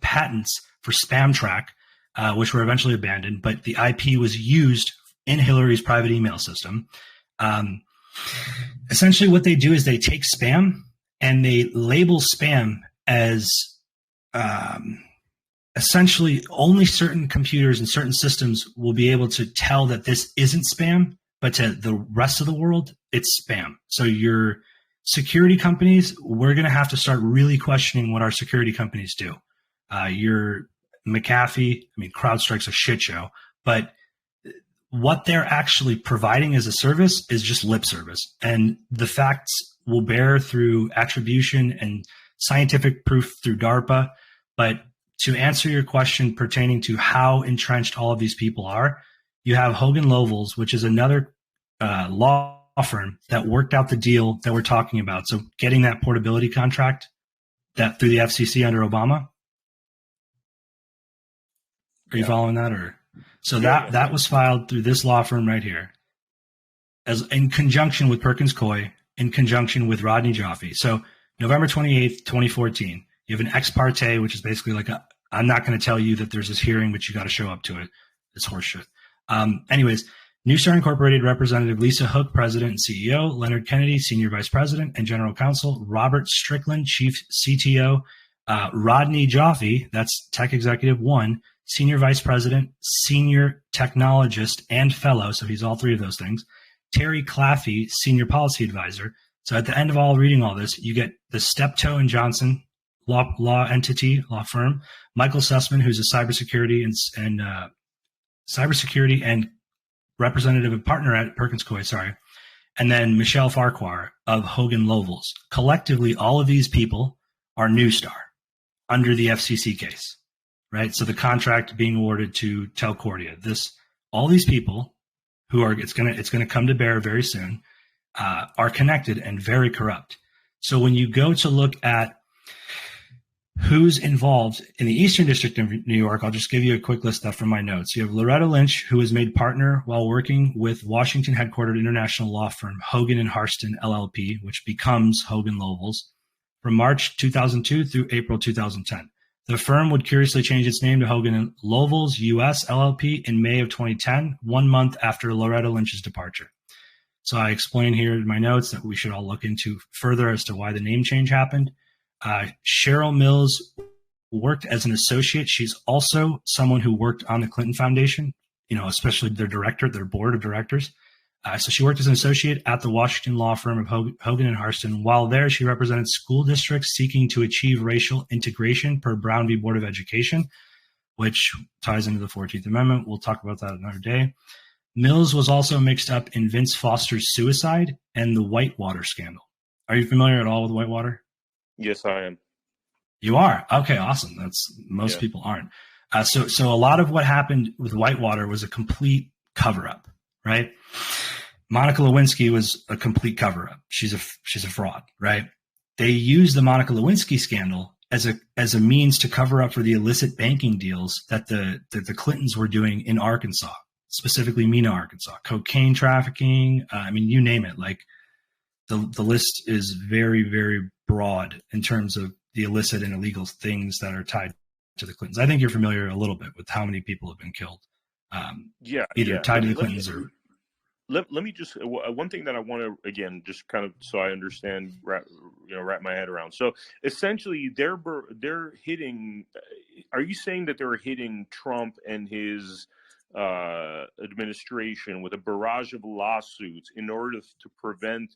patents for SpamTrack, which were eventually abandoned, but the IP was used in Hillary's private email system. Essentially what they do is they take spam and they label spam as essentially only certain computers and certain systems will be able to tell that this isn't spam, but to the rest of the world, it's spam. So your security companies, we're going to have to start really questioning what our security companies do. Your McAfee, CrowdStrike's a shit show, but what they're actually providing as a service is just lip service. And the facts will bear through attribution and scientific proof through DARPA. But to answer your question pertaining to how entrenched all of these people are, you have Hogan Lovells, which is another law firm that worked out the deal that we're talking about. So getting that portability contract that through the FCC under Obama. Are you following that? Or so that was filed through this law firm right here, as in conjunction with Perkins Coie, in conjunction with Rodney Joffe. So November 28th, 2014, you have an ex parte, which is basically like I'm not going to tell you that there's this hearing, but you got to show up to it. It's horseshit. Anyways, Newstar Incorporated Representative Lisa Hook, President and CEO, Leonard Kennedy, Senior Vice President and General Counsel, Robert Strickland, Chief CTO, Rodney Joffe, that's Tech Executive 1, Senior Vice President, Senior Technologist, and Fellow, so he's all three of those things, Terry Claffey, Senior Policy Advisor. So at the end of reading all this, you get the Steptoe and Johnson law entity, law firm, Michael Sussman, who's a cybersecurity and representative and partner at Perkins Coie, and then Michelle Farquhar of Hogan Lovells. Collectively, all of these people are Neustar under the FCC case, right? So the contract being awarded to Telcordia. All these people who are, it's gonna come to bear very soon, are connected and very corrupt. So when you go to look at who's involved in the Eastern District of New York, I'll just give you a quick list from my notes. You have Loretta Lynch, who was made partner while working with Washington headquartered international law firm Hogan and Harston LLP, which becomes Hogan Lovells, from March 2002 through April 2010. The firm would curiously change its name to Hogan and Lovells US LLP in May of 2010, 1 month after Loretta Lynch's departure. So I explain here in my notes that we should all look into further as to why the name change happened. Cheryl Mills worked as an associate. She's also someone who worked on the Clinton Foundation, especially their board of directors. So she worked as an associate at the Washington law firm of Hogan and Harston. While there, she represented school districts seeking to achieve racial integration per Brown v. Board of Education, which ties into the 14th Amendment. We'll talk about that another day. Mills was also mixed up in Vince Foster's suicide and the Whitewater scandal. Are you familiar at all with Whitewater? Yes, I am. You are? Okay, awesome. Most people aren't. So a lot of what happened with Whitewater was a complete cover-up, right? Monica Lewinsky was a complete cover-up. She's a fraud, right? They used the Monica Lewinsky scandal as a means to cover up for the illicit banking deals that the Clintons were doing in Arkansas, specifically Mena, Arkansas, cocaine trafficking. You name it. Like the list is very, very broad in terms of the illicit and illegal things that are tied to the Clintons. I think you're familiar a little bit with how many people have been killed. Either tied to the Clintons or. Let me just one thing that I want to again just kind of so I understand wrap my head around. So essentially, they're hitting. Are you saying that they're hitting Trump and his administration with a barrage of lawsuits in order to prevent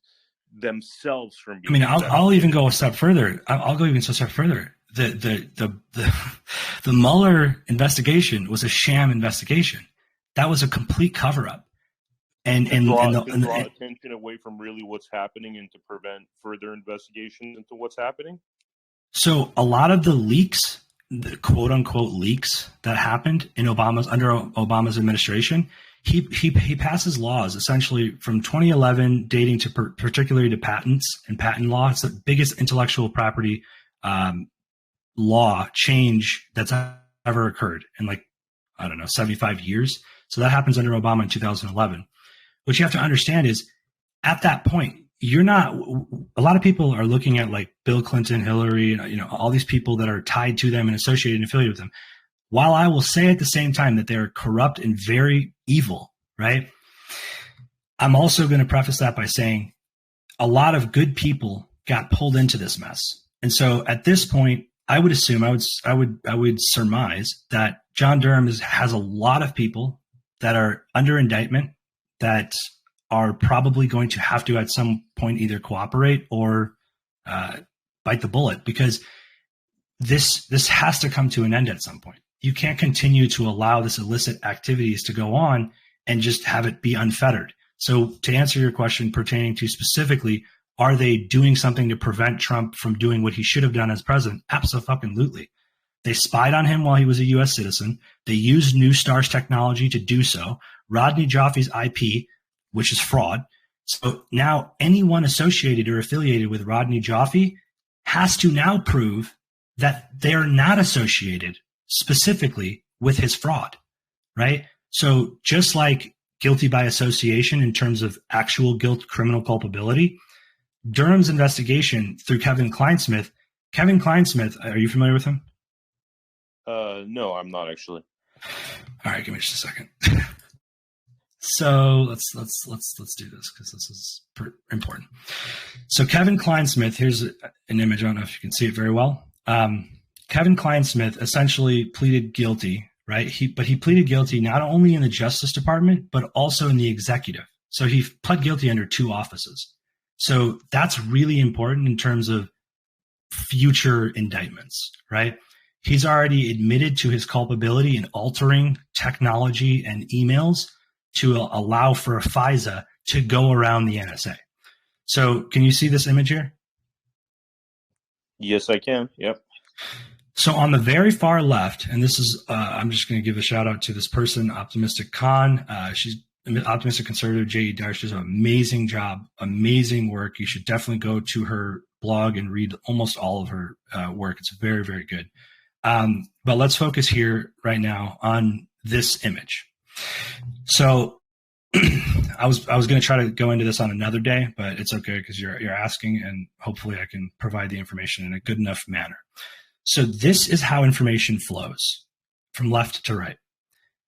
themselves from being? I'll even go a step further. I'll go even a step further. The Mueller investigation was a sham investigation. That was a complete cover up. And draw attention away from really what's happening and to prevent further investigation into what's happening. So a lot of the leaks, the quote unquote leaks that happened under Obama's administration, he passes laws essentially from 2011 dating to particularly to patents and patent law. It's the biggest intellectual property law change that's ever occurred in 75 years. So that happens under Obama in 2011. What you have to understand is at that point, a lot of people are looking at like Bill Clinton, Hillary, all these people that are tied to them and associated and affiliated with them. While I will say at the same time that they're corrupt and very evil, right? I'm also going to preface that by saying a lot of good people got pulled into this mess. And so at this point, I would assume, I would surmise that John Durham has a lot of people that are under indictment that are probably going to have to at some point either cooperate or bite the bullet, because this has to come to an end at some point. You can't continue to allow this illicit activities to go on and just have it be unfettered. So to answer your question pertaining to specifically, are they doing something to prevent Trump from doing what he should have done as president? Absolutely. They spied on him while he was a U.S. citizen. They used Neustar's technology to do so. Rodney Joffe's IP, which is fraud. So now anyone associated or affiliated with Rodney Joffe has to now prove that they're not associated specifically with his fraud, right? So just like guilty by association in terms of actual guilt, criminal culpability, Durham's investigation through Kevin Kleinsmith, are you familiar with him? No, I'm not actually. All right, give me just a second. So let's do this because this is important. So Kevin Kleinsmith, here's an image. I don't know if you can see it very well. Kevin Kleinsmith essentially pleaded guilty, right? But he pleaded guilty not only in the Justice Department, but also in the executive. So he pled guilty under two offices. So that's really important in terms of future indictments, right? He's already admitted to his culpability in altering technology and emails to allow for a FISA to go around the NSA. So can you see this image here? Yes, I can. Yep. So on the very far left, and this is, I'm just going to give a shout out to this person, Optimistic Khan. She's Optimistic Conservative, J.E. Dyer. She does an amazing job, amazing work. You should definitely go to her blog and read almost all of her work. It's very, very good. But let's focus here right now on this image. So I was going to try to go into this on another day, but it's okay because you're asking, and hopefully I can provide the information in a good enough manner. So this is how information flows from left to right.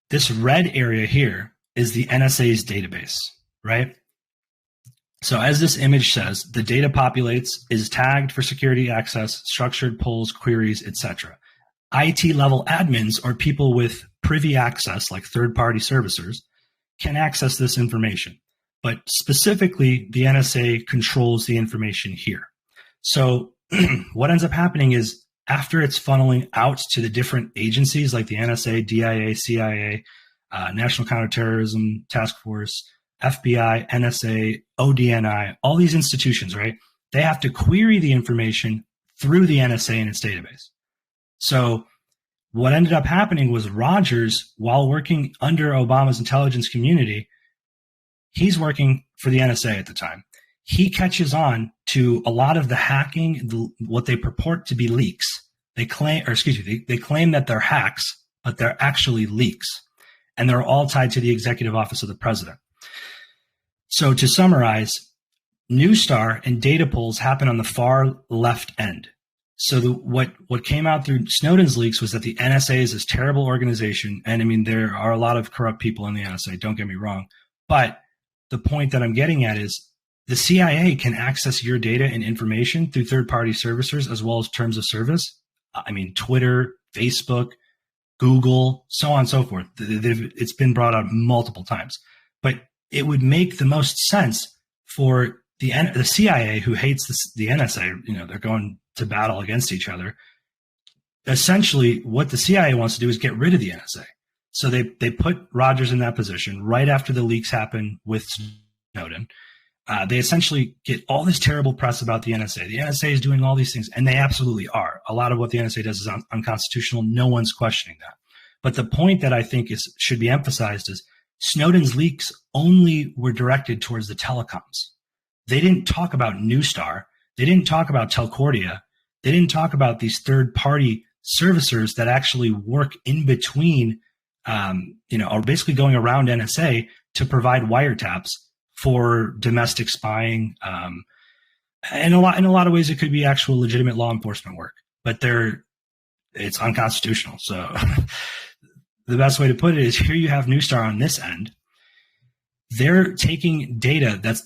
This red area here is the NSA's database, right? So as this image says, the data populates, is tagged for security access, structured polls, queries, etc. IT level admins, or people with privy access like third-party servicers, can access this information. But specifically, the NSA controls the information here. So what ends up happening is after it's funneling out to the different agencies like the NSA, DIA, CIA, National Counterterrorism Task Force, FBI, NSA, ODNI, all these institutions, right? They have to query the information through the NSA in its database. So what ended up happening was Rogers, while working under Obama's intelligence community, he's working for the NSA at the time. He catches on to a lot of the hacking, what they purport to be leaks. They claim that they're hacks, but they're actually leaks. And they're all tied to the executive office of the president. So to summarize, Newstar and data pulls happen on the far left end. So what came out through Snowden's leaks was that the NSA is this terrible organization. And I mean, there are a lot of corrupt people in the NSA, don't get me wrong. But the point that I'm getting at is the CIA can access your data and information through third-party servicers as well as terms of service. I mean, Twitter, Facebook, Google, so on and so forth. It's been brought up multiple times. But it would make the most sense for the CIA, who hates the NSA, you know, they're going to battle against each other. Essentially, what the CIA wants to do is get rid of the NSA. So they put Rogers in that position right after the leaks happen with Snowden. They essentially get all this terrible press about the NSA. The NSA is doing all these things, and they absolutely are. A lot of what the NSA does is unconstitutional. No one's questioning that. But the point that I think should be emphasized is Snowden's leaks only were directed towards the telecoms. They didn't talk about Newstar. They didn't talk about Telcordia. They didn't talk about these third-party servicers that actually work in between, are basically going around NSA to provide wiretaps for domestic spying. In a lot of ways, it could be actual legitimate law enforcement work, but it's unconstitutional. So the best way to put it is here you have Newstar on this end. They're taking data that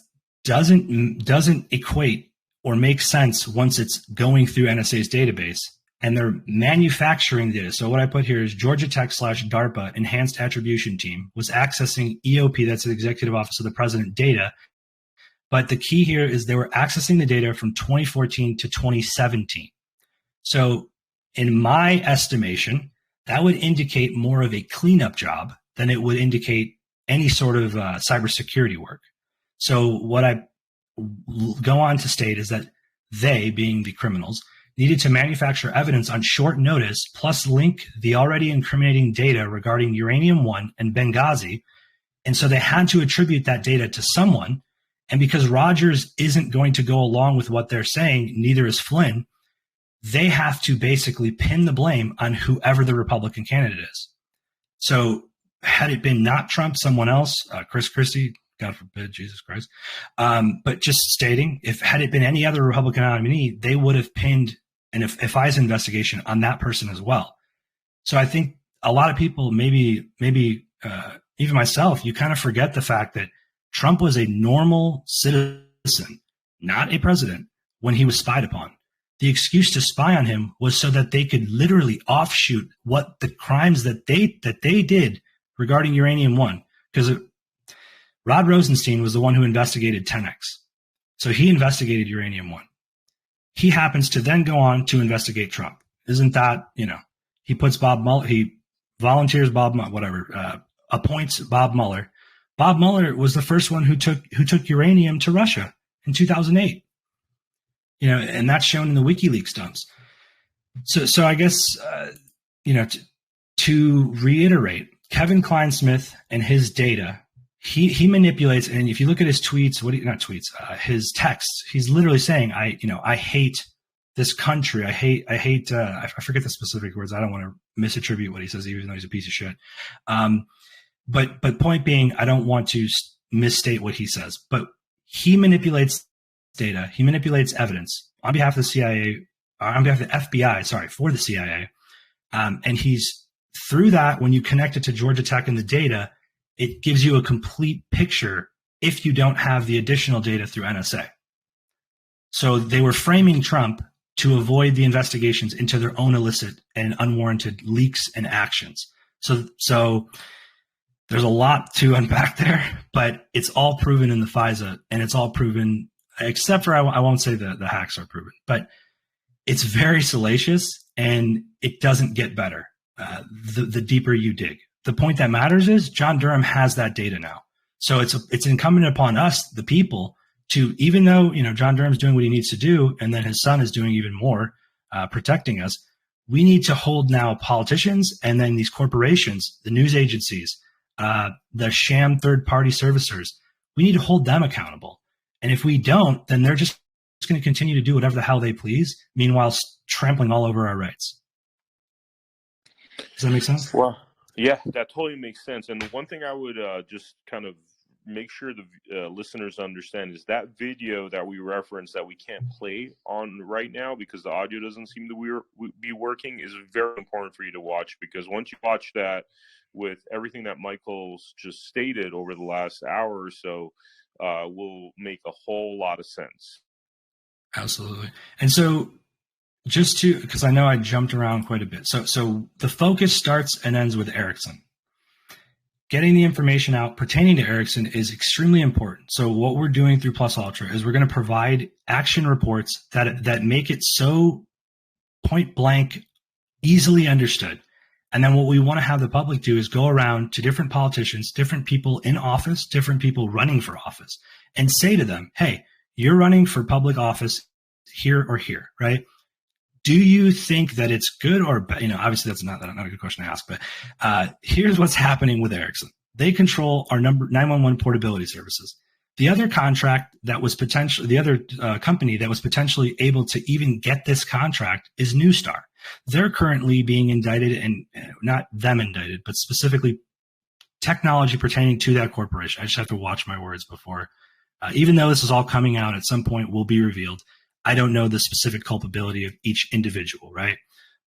doesn't equate or make sense once it's going through NSA's database, and they're manufacturing data. So what I put here is Georgia Tech / DARPA Enhanced Attribution Team was accessing EOP, that's the Executive Office of the President, data. But the key here is they were accessing the data from 2014 to 2017. So in my estimation, that would indicate more of a cleanup job than it would indicate any sort of cybersecurity work. So what I go on to state is that they, being the criminals, needed to manufacture evidence on short notice, plus link the already incriminating data regarding Uranium-1 and Benghazi. And so they had to attribute that data to someone. And because Rogers isn't going to go along with what they're saying, neither is Flynn, they have to basically pin the blame on whoever the Republican candidate is. So had it been not Trump, someone else, Chris Christie, God forbid, Jesus Christ. But just stating, had it been any other Republican nominee, they would have pinned an FISA investigation on that person as well. So I think a lot of people, maybe even myself, you kind of forget the fact that Trump was a normal citizen, not a president, when he was spied upon. The excuse to spy on him was so that they could literally offshoot what the crimes that they did regarding Uranium-1. Because Rod Rosenstein was the one who investigated 10X. So he investigated Uranium-1. He happens to then go on to investigate Trump. Isn't that, he puts Bob Mueller, he volunteers Bob, appoints Bob Mueller. Bob Mueller was the first one who took uranium to Russia in 2008. And that's shown in the WikiLeaks dumps. So I guess, to reiterate, Kevin Klein-Smith and his data, he manipulates. And if you look at his tweets, his texts, he's literally saying, I hate this country. I forget the specific words. I don't want to misattribute what he says, even though he's a piece of shit. But point being, I don't want to misstate what he says, but he manipulates data. He manipulates evidence on behalf of the CIA, on behalf of the FBI, for the CIA. And he's through that, when you connect it to Georgia Tech and the data, it gives you a complete picture if you don't have the additional data through NSA. So they were framing Trump to avoid the investigations into their own illicit and unwarranted leaks and actions. So there's a lot to unpack there, but it's all proven in the FISA, and it's all proven, except for I won't say the hacks are proven, but it's very salacious and it doesn't get better the deeper you dig. The point that matters is John Durham has that data now. So it's incumbent upon us, the people, to, even though, John Durham's doing what he needs to do, and then his son is doing even more, protecting us, we need to hold now politicians and then these corporations, the news agencies, the sham third-party servicers, we need to hold them accountable. And if we don't, then they're just going to continue to do whatever the hell they please, meanwhile trampling all over our rights. Does that make sense? Well, yeah, that totally makes sense. And the one thing I would just kind of make sure the listeners understand is that video that we referenced that we can't play on right now because the audio doesn't seem to be working is very important for you to watch, because once you watch that with everything that Michael's just stated over the last hour or so, will make a whole lot of sense. Absolutely. And so just because I know I jumped around quite a bit. So the focus starts and ends with Ericsson. Getting the information out pertaining to Ericsson is extremely important. So what we're doing through Plus Ultra is we're going to provide action reports that make it so point blank, easily understood. And then what we want to have the public do is go around to different politicians, different people in office, different people running for office, and say to them, hey, you're running for public office here or here, right? Do you think that it's good or bad? Obviously that's not a good question to ask, but here's what's happening with Ericsson. They control our 911 portability services. The other contract that was company that was potentially able to even get this contract is Newstar. They're currently being indicted, and not them indicted, but specifically technology pertaining to that corporation. I just have to watch my words before, even though this is all coming out at some point will be revealed. I don't know the specific culpability of each individual, right?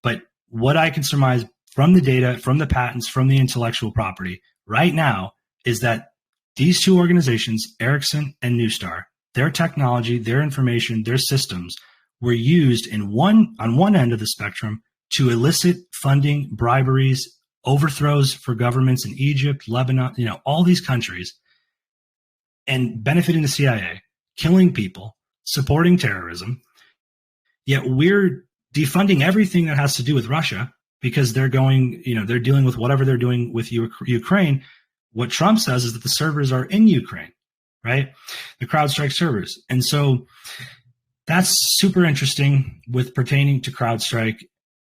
But what I can surmise from the data, from the patents, from the intellectual property right now is that these two organizations, Ericsson and Newstar, their technology, their information, their systems were used on one end of the spectrum to elicit funding, briberies, overthrows for governments in Egypt, Lebanon, all these countries, and benefiting the CIA, killing people, supporting terrorism. Yet we're defunding everything that has to do with Russia because they're dealing with whatever they're doing with Ukraine. What Trump says is that the servers are in Ukraine, right? The CrowdStrike servers. And so that's super interesting with pertaining to CrowdStrike.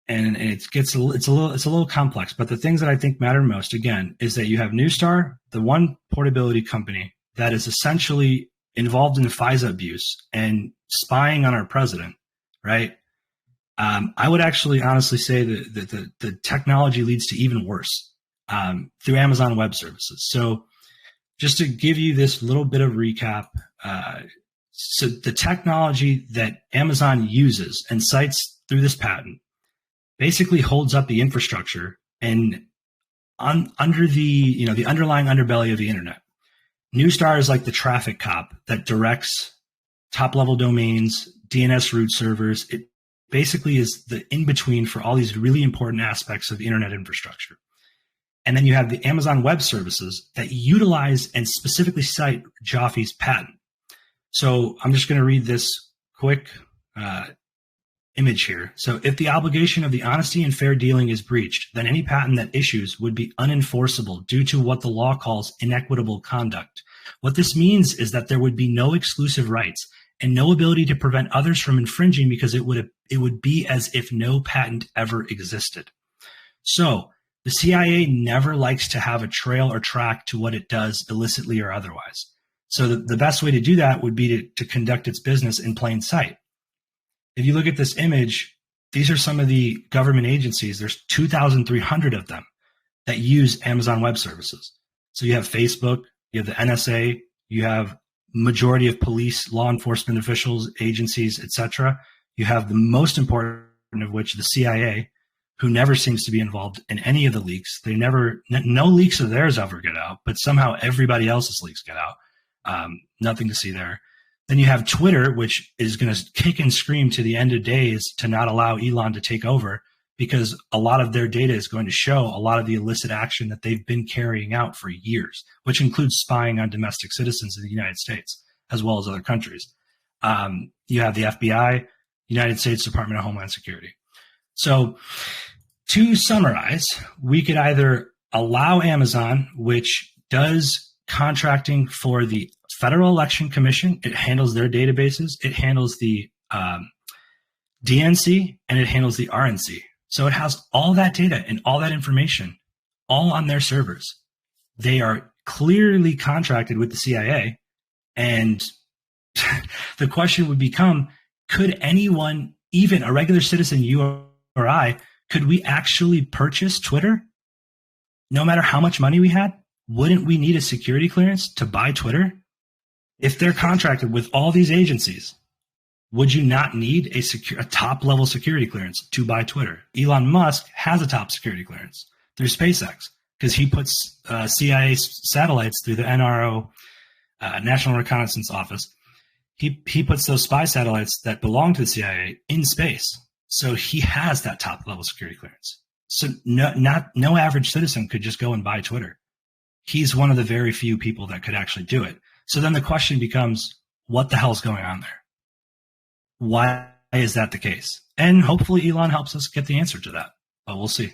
And it's a little complex, but the things that I think matter most, again, is that you have Newstar, the one portability company that is essentially involved in the FISA abuse and spying on our president, right? I would actually honestly say that the technology leads to even worse through Amazon Web Services. So just to give you this little bit of recap, so the technology that Amazon uses and cites through this patent basically holds up the infrastructure and under the underlying underbelly of the internet. Newstar is like the traffic cop that directs top-level domains, DNS root servers. It basically is the in-between for all these really important aspects of internet infrastructure. And then you have the Amazon Web Services that utilize and specifically cite Joffe's patent. So I'm just going to read this quick image here. So if the obligation of the honesty and fair dealing is breached, then any patent that issues would be unenforceable due to what the law calls inequitable conduct. What this means is that there would be no exclusive rights and no ability to prevent others from infringing, because it would be as if no patent ever existed. So the CIA never likes to have a trail or track to what it does illicitly or otherwise. So the best way to do that would be to conduct its business in plain sight. If you look at this image, these are some of the government agencies. There's 2,300 of them that use Amazon Web Services. So you have Facebook, you have the NSA, you have majority of police, law enforcement officials, agencies, etc. You have the most important of which, the CIA, who never seems to be involved in any of the leaks. No leaks of theirs ever get out, but somehow everybody else's leaks get out. Nothing to see there. Then you have Twitter, which is going to kick and scream to the end of days to not allow Elon to take over, because a lot of their data is going to show a lot of the illicit action that they've been carrying out for years, which includes spying on domestic citizens in the United States, as well as other countries. You have the FBI, United States Department of Homeland Security. So to summarize, we could either allow Amazon, which does contracting for the Federal Election Commission. It handles their databases. It handles the DNC, and it handles the RNC. So it has all that data and all that information all on their servers. They are clearly contracted with the CIA. And the question would become, could anyone, even a regular citizen, you or I, could we actually purchase Twitter? No matter how much money we had, wouldn't we need a security clearance to buy Twitter? If they're contracted with all these agencies, would you not need a top-level security clearance to buy Twitter? Elon Musk has a top security clearance through SpaceX, because he puts CIA satellites through the NRO, National Reconnaissance Office. He puts those spy satellites that belong to the CIA in space. So he has that top-level security clearance. So no average citizen could just go and buy Twitter. He's one of the very few people that could actually do it. So then the question becomes, what the hell's going on there? Why is that the case? And hopefully Elon helps us get the answer to that, but we'll see.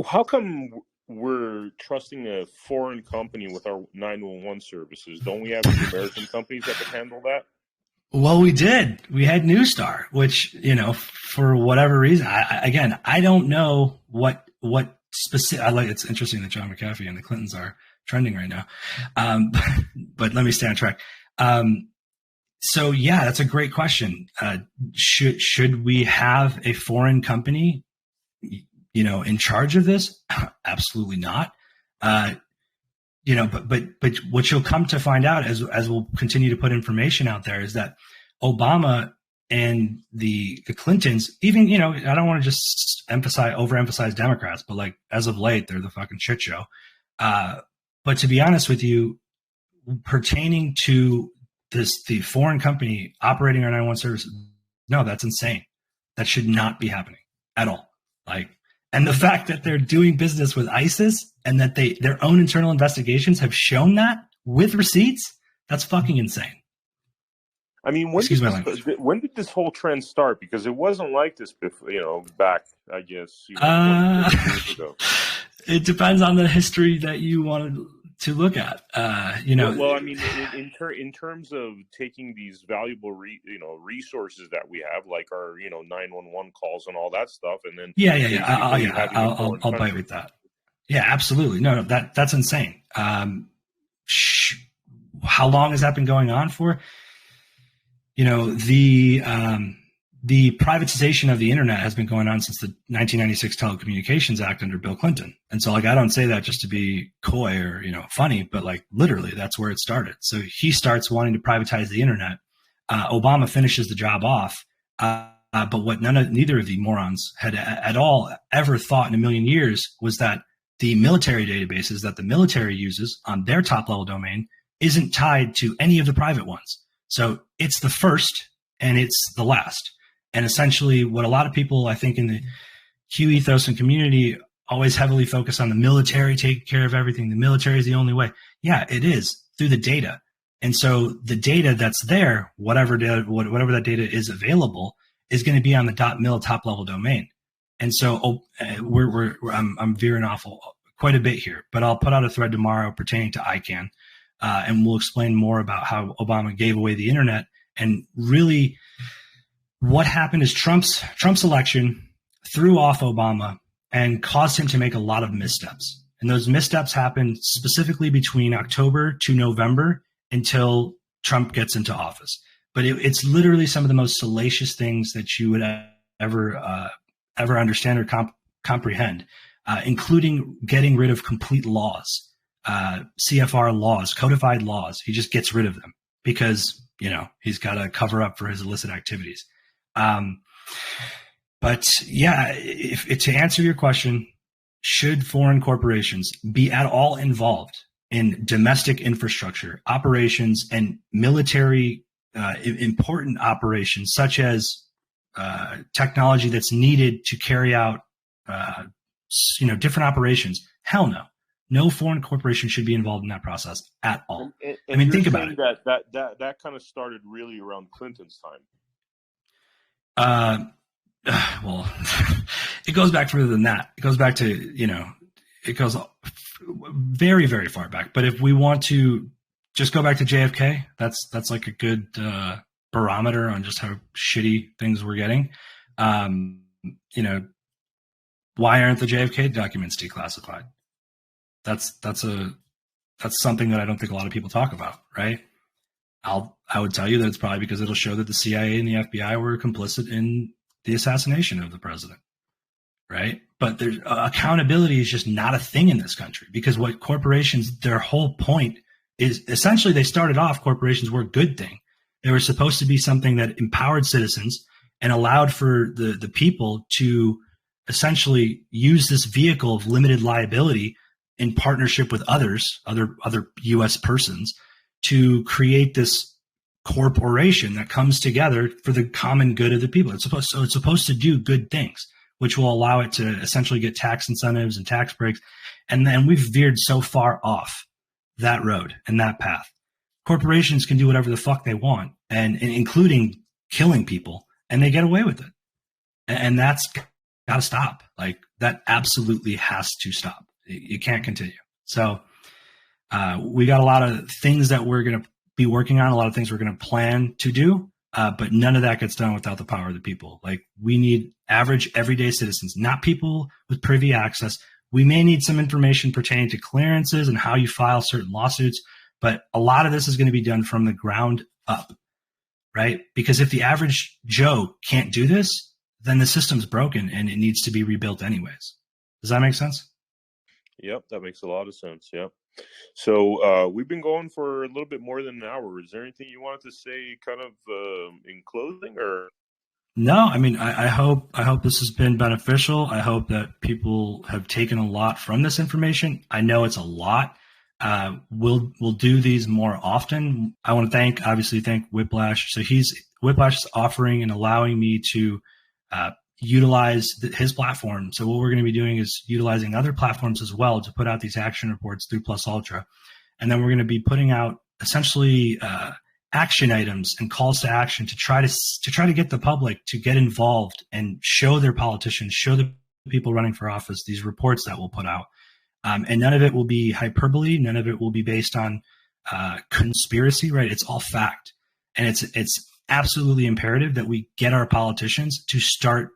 How come we're trusting a foreign company with our 911 services? Don't we have the American companies that can handle that? Well, we did. We had Newstar, which, for whatever reason, I don't know what specific. It's interesting that John McAfee and the Clintons are trending right now, but let me stay on track. So yeah, that's a great question. Should we have a foreign company, in charge of this? Absolutely not. But what you'll come to find out as we'll continue to put information out there is that Obama and the Clintons, even, I don't want to just overemphasize Democrats, but like as of late, they're the fucking shit show. But to be honest with you, pertaining to the foreign company operating our 911 services, no, that's insane. That should not be happening at all. And the fact that they're doing business with ISIS and that their own internal investigations have shown that with receipts, that's fucking insane. I mean, when did this whole trend start? Because it wasn't like this before, back, I guess, 20 years ago. It depends on the history that you wanted to look at. Well, I mean, in terms of taking these valuable, resources that we have, like our, 911 calls and all that stuff, and then I'll bite with that. Yeah, absolutely. No, that's insane. How long has that been going on for? The privatization of the internet has been going on since the 1996 Telecommunications Act under Bill Clinton. And so I don't say that just to be coy or, funny, but literally that's where it started. So he starts wanting to privatize the internet. Obama finishes the job off. But what neither of the morons had at all ever thought in a million years was that the military databases that the military uses on their top level domain isn't tied to any of the private ones. So it's the first and it's the last. And essentially what a lot of people, I think, in the Q ethos and community always heavily focus on the military taking care of everything. The military is the only way. Yeah, it is through the data. And so the data that's there, whatever that data is available, is going to be on the .mil top level domain. And so I'm veering off quite a bit here, but I'll put out a thread tomorrow pertaining to ICANN, and we'll explain more about how Obama gave away the internet. And really what happened is Trump's election threw off Obama and caused him to make a lot of missteps. And those missteps happened specifically between October to November until Trump gets into office. But it's literally some of the most salacious things that you would ever understand or comprehend, including getting rid of complete laws, CFR laws, codified laws. He just gets rid of them because, he's got to cover up for his illicit activities. But yeah, to answer your question, should foreign corporations be at all involved in domestic infrastructure, operations, and military important operations, such as technology that's needed to carry out different operations? Hell no. No foreign corporation should be involved in that process at all. And think about it. That kind of started really around Clinton's time. Well, it goes back further than that. It goes back to, it goes very, very far back. But if we want to just go back to JFK, that's like a good barometer on just how shitty things were getting. Why aren't the JFK documents declassified? That's something that I don't think a lot of people talk about, right? I would tell you that it's probably because it'll show that the CIA and the FBI were complicit in the assassination of the president, right? But there's accountability is just not a thing in this country, because what corporations, their whole point is essentially, they started off, corporations were a good thing. They were supposed to be something that empowered citizens and allowed for the people to essentially use this vehicle of limited liability in partnership with other U.S. persons to create this corporation that comes together for the common good of the people. It's supposed to do good things, which will allow it to essentially get tax incentives and tax breaks. And then we've veered so far off that road and that path. Corporations can do whatever the fuck they want, and including killing people, and they get away with it. And that's got to stop. Like, that absolutely has to stop. You can't continue. So we got a lot of things that we're going to be working on, a lot of things we're going to plan to do, but none of that gets done without the power of the people. Like, we need average, everyday citizens, not people with privy access. We may need some information pertaining to clearances and how you file certain lawsuits, but a lot of this is going to be done from the ground up, right? Because if the average Joe can't do this, then the system's broken and it needs to be rebuilt anyways. Does that make sense? Yep, that makes a lot of sense. Yep. So we've been going for a little bit more than an hour. Is there anything you wanted to say kind of in closing, or? No, I mean, I hope this has been beneficial. I hope that people have taken a lot from this information. I know it's a lot. We'll do these more often. I want to thank Whiplash. So Whiplash is offering and allowing me to utilize his platform. So what we're going to be doing is utilizing other platforms as well to put out these action reports through Plus Ultra. And then we're going to be putting out essentially action items and calls to action to try to get the public to get involved and show their politicians, show the people running for office these reports that we'll put out. And none of it will be hyperbole. None of it will be based on conspiracy, right? It's all fact. And it's absolutely imperative that we get our politicians to start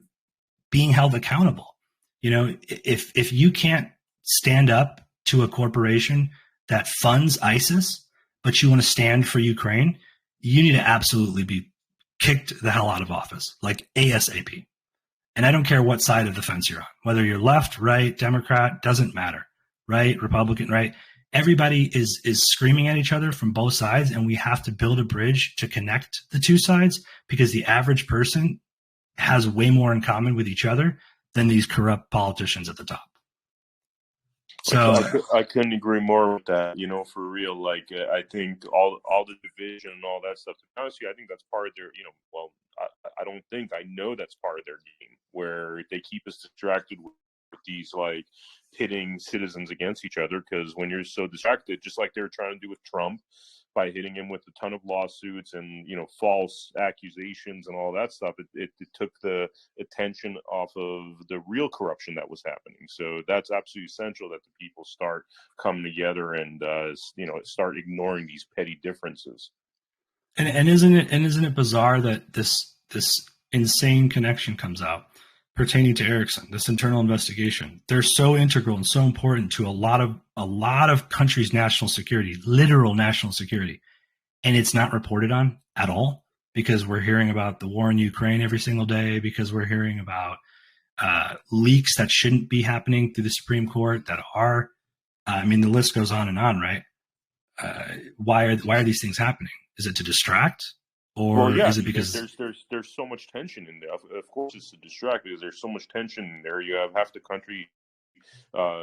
being held accountable. If you can't stand up to a corporation that funds ISIS, but you want to stand for Ukraine, you need to absolutely be kicked the hell out of office, like ASAP. And I don't care what side of the fence you're on, whether you're left, right, Democrat, doesn't matter, right, Republican, right. Everybody is screaming at each other from both sides, and we have to build a bridge to connect the two sides, because the average person has way more in common with each other than these corrupt politicians at the top. So I couldn't agree more with that. For real. Like, I think all the division and all that stuff. Honestly, I think that's part of their. I know that's part of their game, where they keep us distracted with these like pitting citizens against each other. Because when you're so distracted, just like they were trying to do with Trump, by hitting him with a ton of lawsuits and, false accusations and all that stuff. It took the attention off of the real corruption that was happening. So that's absolutely essential that the people start coming together and, start ignoring these petty differences. And isn't it bizarre that this insane connection comes out pertaining to Ericsson, this internal investigation? They're so integral and so important to a lot of countries' national security, literal national security, and it's not reported on at all because we're hearing about the war in Ukraine every single day, because we're hearing about leaks that shouldn't be happening through the Supreme Court that are. I mean, the list goes on and on, right? Why are these things happening? Is it to distract, or is it because there's so much tension in there? Of course, it's to distract because there's so much tension in there. You have half the country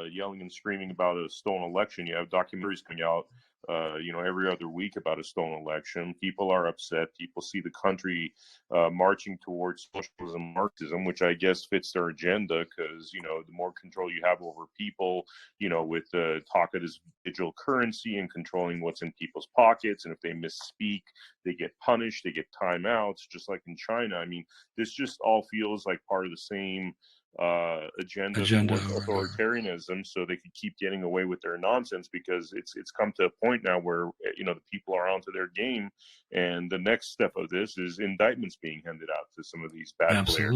yelling and screaming about a stolen election. You have documentaries coming out, every other week about a stolen election. People are upset. People see the country marching towards socialism, Marxism, which I guess fits their agenda because, the more control you have over people, with the talk of this digital currency and controlling what's in people's pockets. And if they misspeak, they get punished, they get timeouts, just like in China. I mean, this just all feels like part of the same agenda towards authoritarianism, so they could keep getting away with their nonsense because it's come to a point now where the people are onto their game, and the next step of this is indictments being handed out to some of these bad players.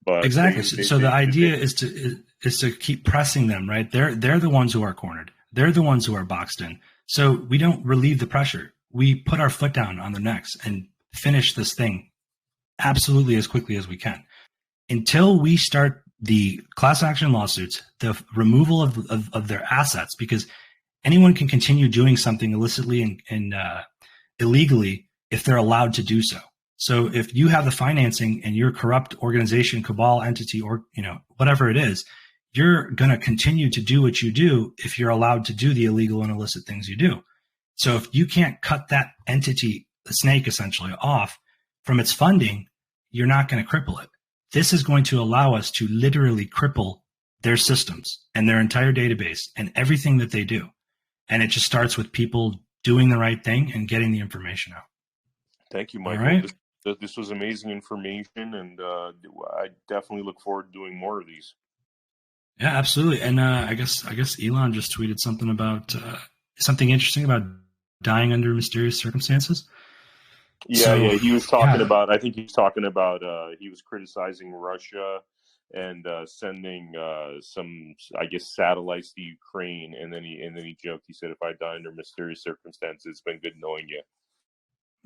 But exactly. So the idea is to keep pressing them, right? They're the ones who are cornered. They're the ones who are boxed in. So we don't relieve the pressure. We put our foot down on their necks and finish this thing absolutely as quickly as we can. Until we start the class action lawsuits, the removal of their assets, because anyone can continue doing something illicitly and illegally if they're allowed to do so. So if you have the financing and you're a corrupt organization, cabal, entity, or whatever it is, you're going to continue to do what you do if you're allowed to do the illegal and illicit things you do. So if you can't cut that entity, the snake essentially, off from its funding, you're not going to cripple it. This is going to allow us to literally cripple their systems and their entire database and everything that they do. And it just starts with people doing the right thing and getting the information out. Thank you, Michael. Right. This was amazing information, and I definitely look forward to doing more of these. Yeah, absolutely. And I guess Elon just tweeted something about something interesting about dying under mysterious circumstances. Yeah, he was talking about. I think he was talking about. He was criticizing Russia and sending some, I guess, satellites to Ukraine, and then he joked. He said, "If I die under mysterious circumstances, it's been good knowing you."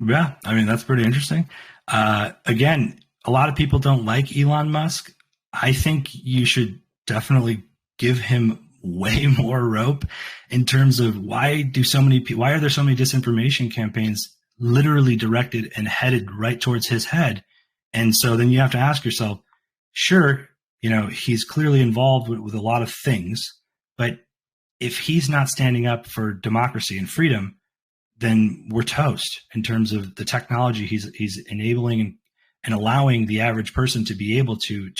Yeah, I mean that's pretty interesting. Again, a lot of people don't like Elon Musk. I think you should definitely give him way more rope in terms of why are there so many disinformation campaigns literally directed and headed right towards his head. And so then you have to ask yourself, sure, he's clearly involved with a lot of things, but if he's not standing up for democracy and freedom, then we're toast in terms of the technology he's enabling and allowing the average person to be able to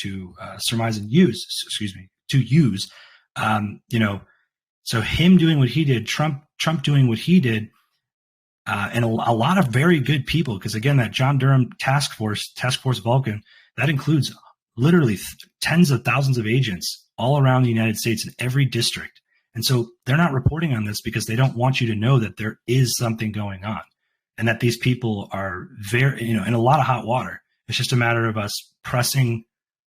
surmise and use. So him doing what he did, Trump doing what he did, and a lot of very good people, because again, that John Durham task force Vulcan, that includes literally tens of thousands of agents all around the United States in every district. And so they're not reporting on this because they don't want you to know that there is something going on and that these people are very, in a lot of hot water. It's just a matter of us pressing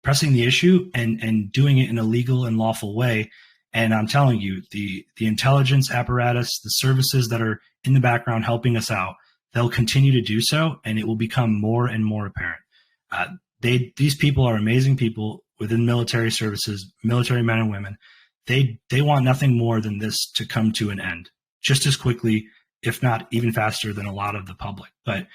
the issue and doing it in a legal and lawful way. And I'm telling you, the intelligence apparatus, the services that are in the background helping us out, they'll continue to do so, and it will become more and more apparent. These people are amazing people within military services, military men and women. They want nothing more than this to come to an end just as quickly, if not even faster than a lot of the public. But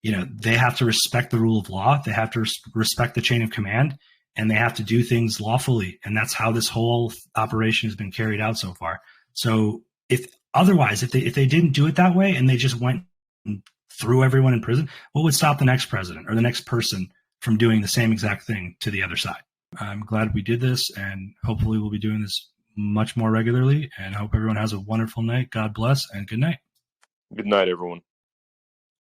they have to respect the rule of law. They have to respect the chain of command, and they have to do things lawfully. And that's how this whole operation has been carried out so far. So if they didn't do it that way and they just went and threw everyone in prison, what would stop the next president or the next person from doing the same exact thing to the other side? I'm glad we did this, and hopefully we'll be doing this much more regularly, and I hope everyone has a wonderful night. God bless, and good night. Good night, everyone.